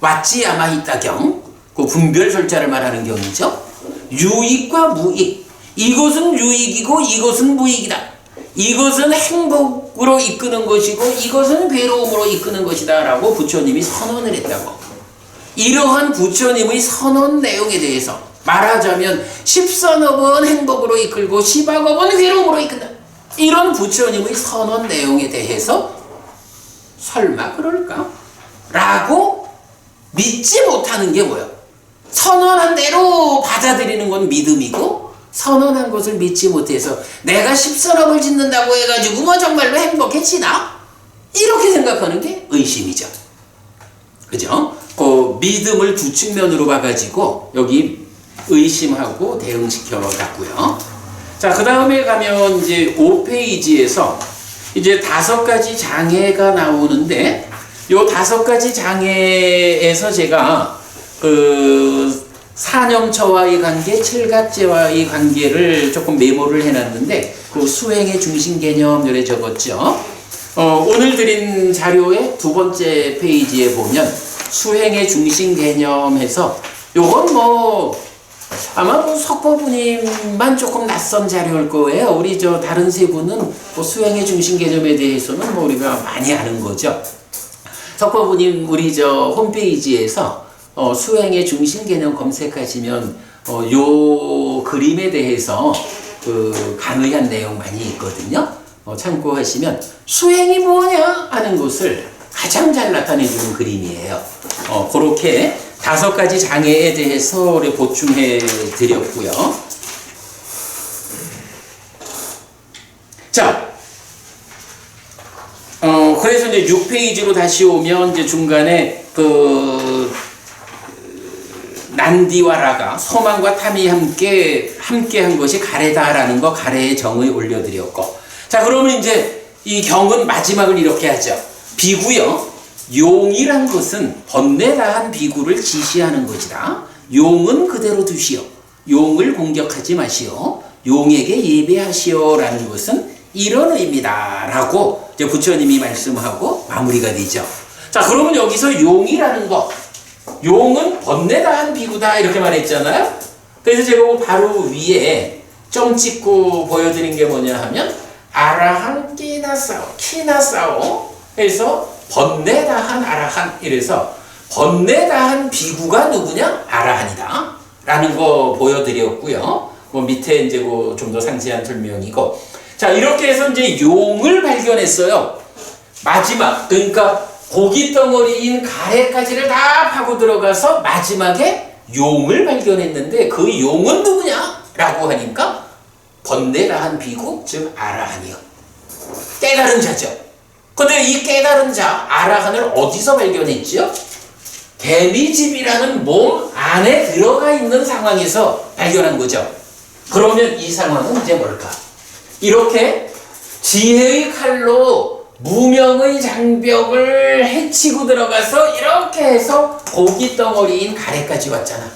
왓지야마히타경, 그 분별 절차를 말하는 경이죠. 유익과 무익, 이것은 유익이고 이것은 무익이다. 이것은 행복으로 이끄는 것이고 이것은 괴로움으로 이끄는 것이다 라고 부처님이 선언을 했다고. 이러한 부처님의 선언 내용에 대해서 말하자면 10선업은 행복으로 이끌고 10악업은 괴로움으로 이끈다. 이런 부처님의 선언 내용에 대해서 설마 그럴까? 라고 믿지 못하는 게 뭐야? 선언한 대로 받아들이는 건 믿음이고 선언한 것을 믿지 못해서 내가 10선업을 짓는다고 해가지고 뭐 정말로 행복해지나? 이렇게 생각하는 게 의심이죠. 그죠? 그 믿음을 두 측면으로 봐가지고 여기 의심하고 대응시켜 놨고요. 자, 그 다음에 가면 이제 5페이지에서 이제 5가지 장애가 나오는데 요 5가지 장애에서 제가 그 사념처와의 관계, 칠각제와의 관계를 조금 메모를 해놨는데 그 수행의 중심 개념 요래 적었죠. 오늘 드린 자료의 2번째 페이지에 보면 수행의 중심 개념에서 요건 뭐 아마 뭐 석법부님만 조금 낯선 자료일 거예요. 우리 저 다른 세 분은 뭐 수행의 중심 개념에 대해서는 뭐 우리가 많이 아는 거죠. 석법부님 우리 저 홈페이지에서 수행의 중심 개념 검색하시면 요 그림에 대해서 그 강의한 내용 많이 있거든요. 참고하시면 수행이 뭐냐 하는 것을 가장 잘 나타내주는 그림이에요. 그렇게 5가지 장애에 대해서 보충해 드렸고요. 자, 그래서 이제 6페이지로 다시 오면 이제 중간에 그 난디와라가 소망과 탐이 함께 한 것이 가래다라는 거 가래의 정의 올려드렸고, 자 그러면 이제 이 경은 마지막을 이렇게 하죠. 비구요. 용이란 것은 번뇌다한 비구를 지시하는 것이다. 용은 그대로 두시오. 용을 공격하지 마시오. 용에게 예배하시오라는 것은 이런 의미다라고 이제 부처님이 말씀하고 마무리가 되죠. 자 그러면 여기서 용이라는 것, 용은 번뇌다한 비구다 이렇게 말했잖아요. 그래서 제가 바로 위에 점 찍고 보여드린 게 뭐냐 하면 아라한 키나사오 해서 번뇌다한 아라한 이래서 번뇌다한 비구가 누구냐? 아라한이다 라는 거 보여드렸고요. 뭐 밑에 이제 뭐 좀 더 상세한 설명이고, 자 이렇게 해서 이제 용을 발견했어요. 마지막 그러니까 고기 덩어리인 가래까지를 다 파고 들어가서 마지막에 용을 발견했는데 그 용은 누구냐? 라고 하니까 번뇌다한 비구 즉 아라한이요. 깨달은 자죠. 근데 이 깨달은 자 아라한을 어디서 발견했죠? 개미집이라는 몸 안에 들어가 있는 상황에서 발견한 거죠. 그러면 이 상황은 이제 뭘까? 이렇게 지혜의 칼로 무명의 장벽을 해치고 들어가서 이렇게 해서 고기 덩어리인 가래까지 왔잖아.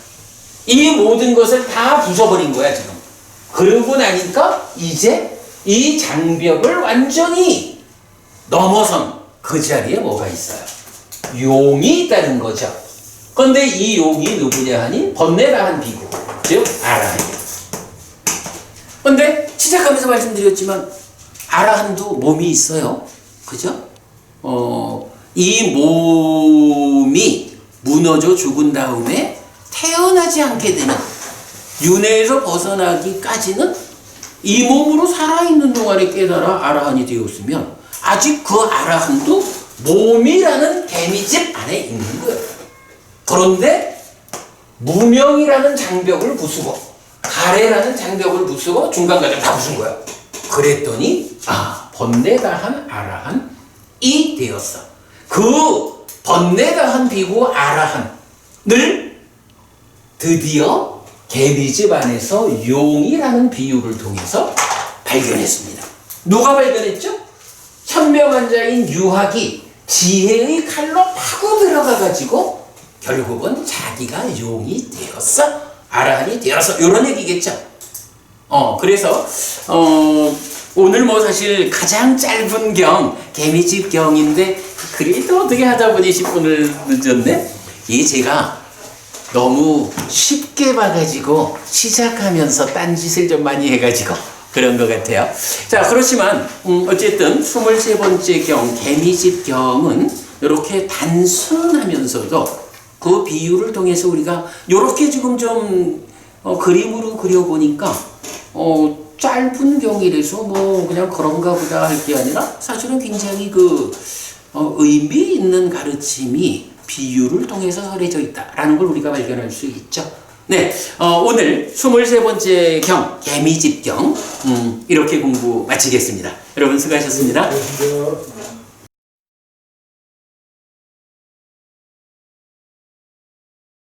이 모든 것을 다 부숴버린 거야 지금. 그러고 나니까 이제 이 장벽을 완전히 넘어선 그 자리에 뭐가 있어요? 용이 있다는 거죠. 그런데 이 용이 누구냐 하니 번뇌다한 비구 즉 아라한이에요. 그런데 시작하면서 말씀드렸지만 아라한도 몸이 있어요. 그죠? 이 몸이 무너져 죽은 다음에 태어나지 않게 되는 윤회에서 벗어나기까지는 이 몸으로 살아있는 동안에 깨달아 아라한이 되었으면 아직 그 아라한도 몸이라는 개미집 안에 있는 거예요. 그런데 무명이라는 장벽을 부수고 가래라는 장벽을 부수고 중간까지 다 부순 거야. 그랬더니 번뇌다한 아라한이 되었어. 그 번뇌다한 비구 아라한을 드디어 개미집 안에서 용이라는 비유를 통해서 발견했습니다. 누가 발견했죠? 현명한 자인 유학이 지혜의 칼로 파고 들어가가지고 결국은 자기가 용이 되었어. 아라한이 되었어. 이런 얘기겠죠. 그래서 오늘 뭐 사실 가장 짧은 경 개미집 경인데 그래도 어떻게 하다 보니 10분을 늦었네. 이 제가 너무 쉽게 봐가지고 시작하면서 딴짓을 좀 많이 해가지고 그런 것 같아요. 자 그렇지만 어쨌든 23번째 경 개미집 경은 이렇게 단순하면서도 그 비유를 통해서 우리가 이렇게 지금 좀 그림으로 그려보니까 짧은 경이라서 뭐 그냥 그런가 보다 할 게 아니라 사실은 굉장히 그 의미 있는 가르침이 비유를 통해서 설해져 있다라는 걸 우리가 발견할 수 있죠. 네, 오늘 23번째 경 개미집 경 이렇게 공부 마치겠습니다. 여러분 수고하셨습니다. 네,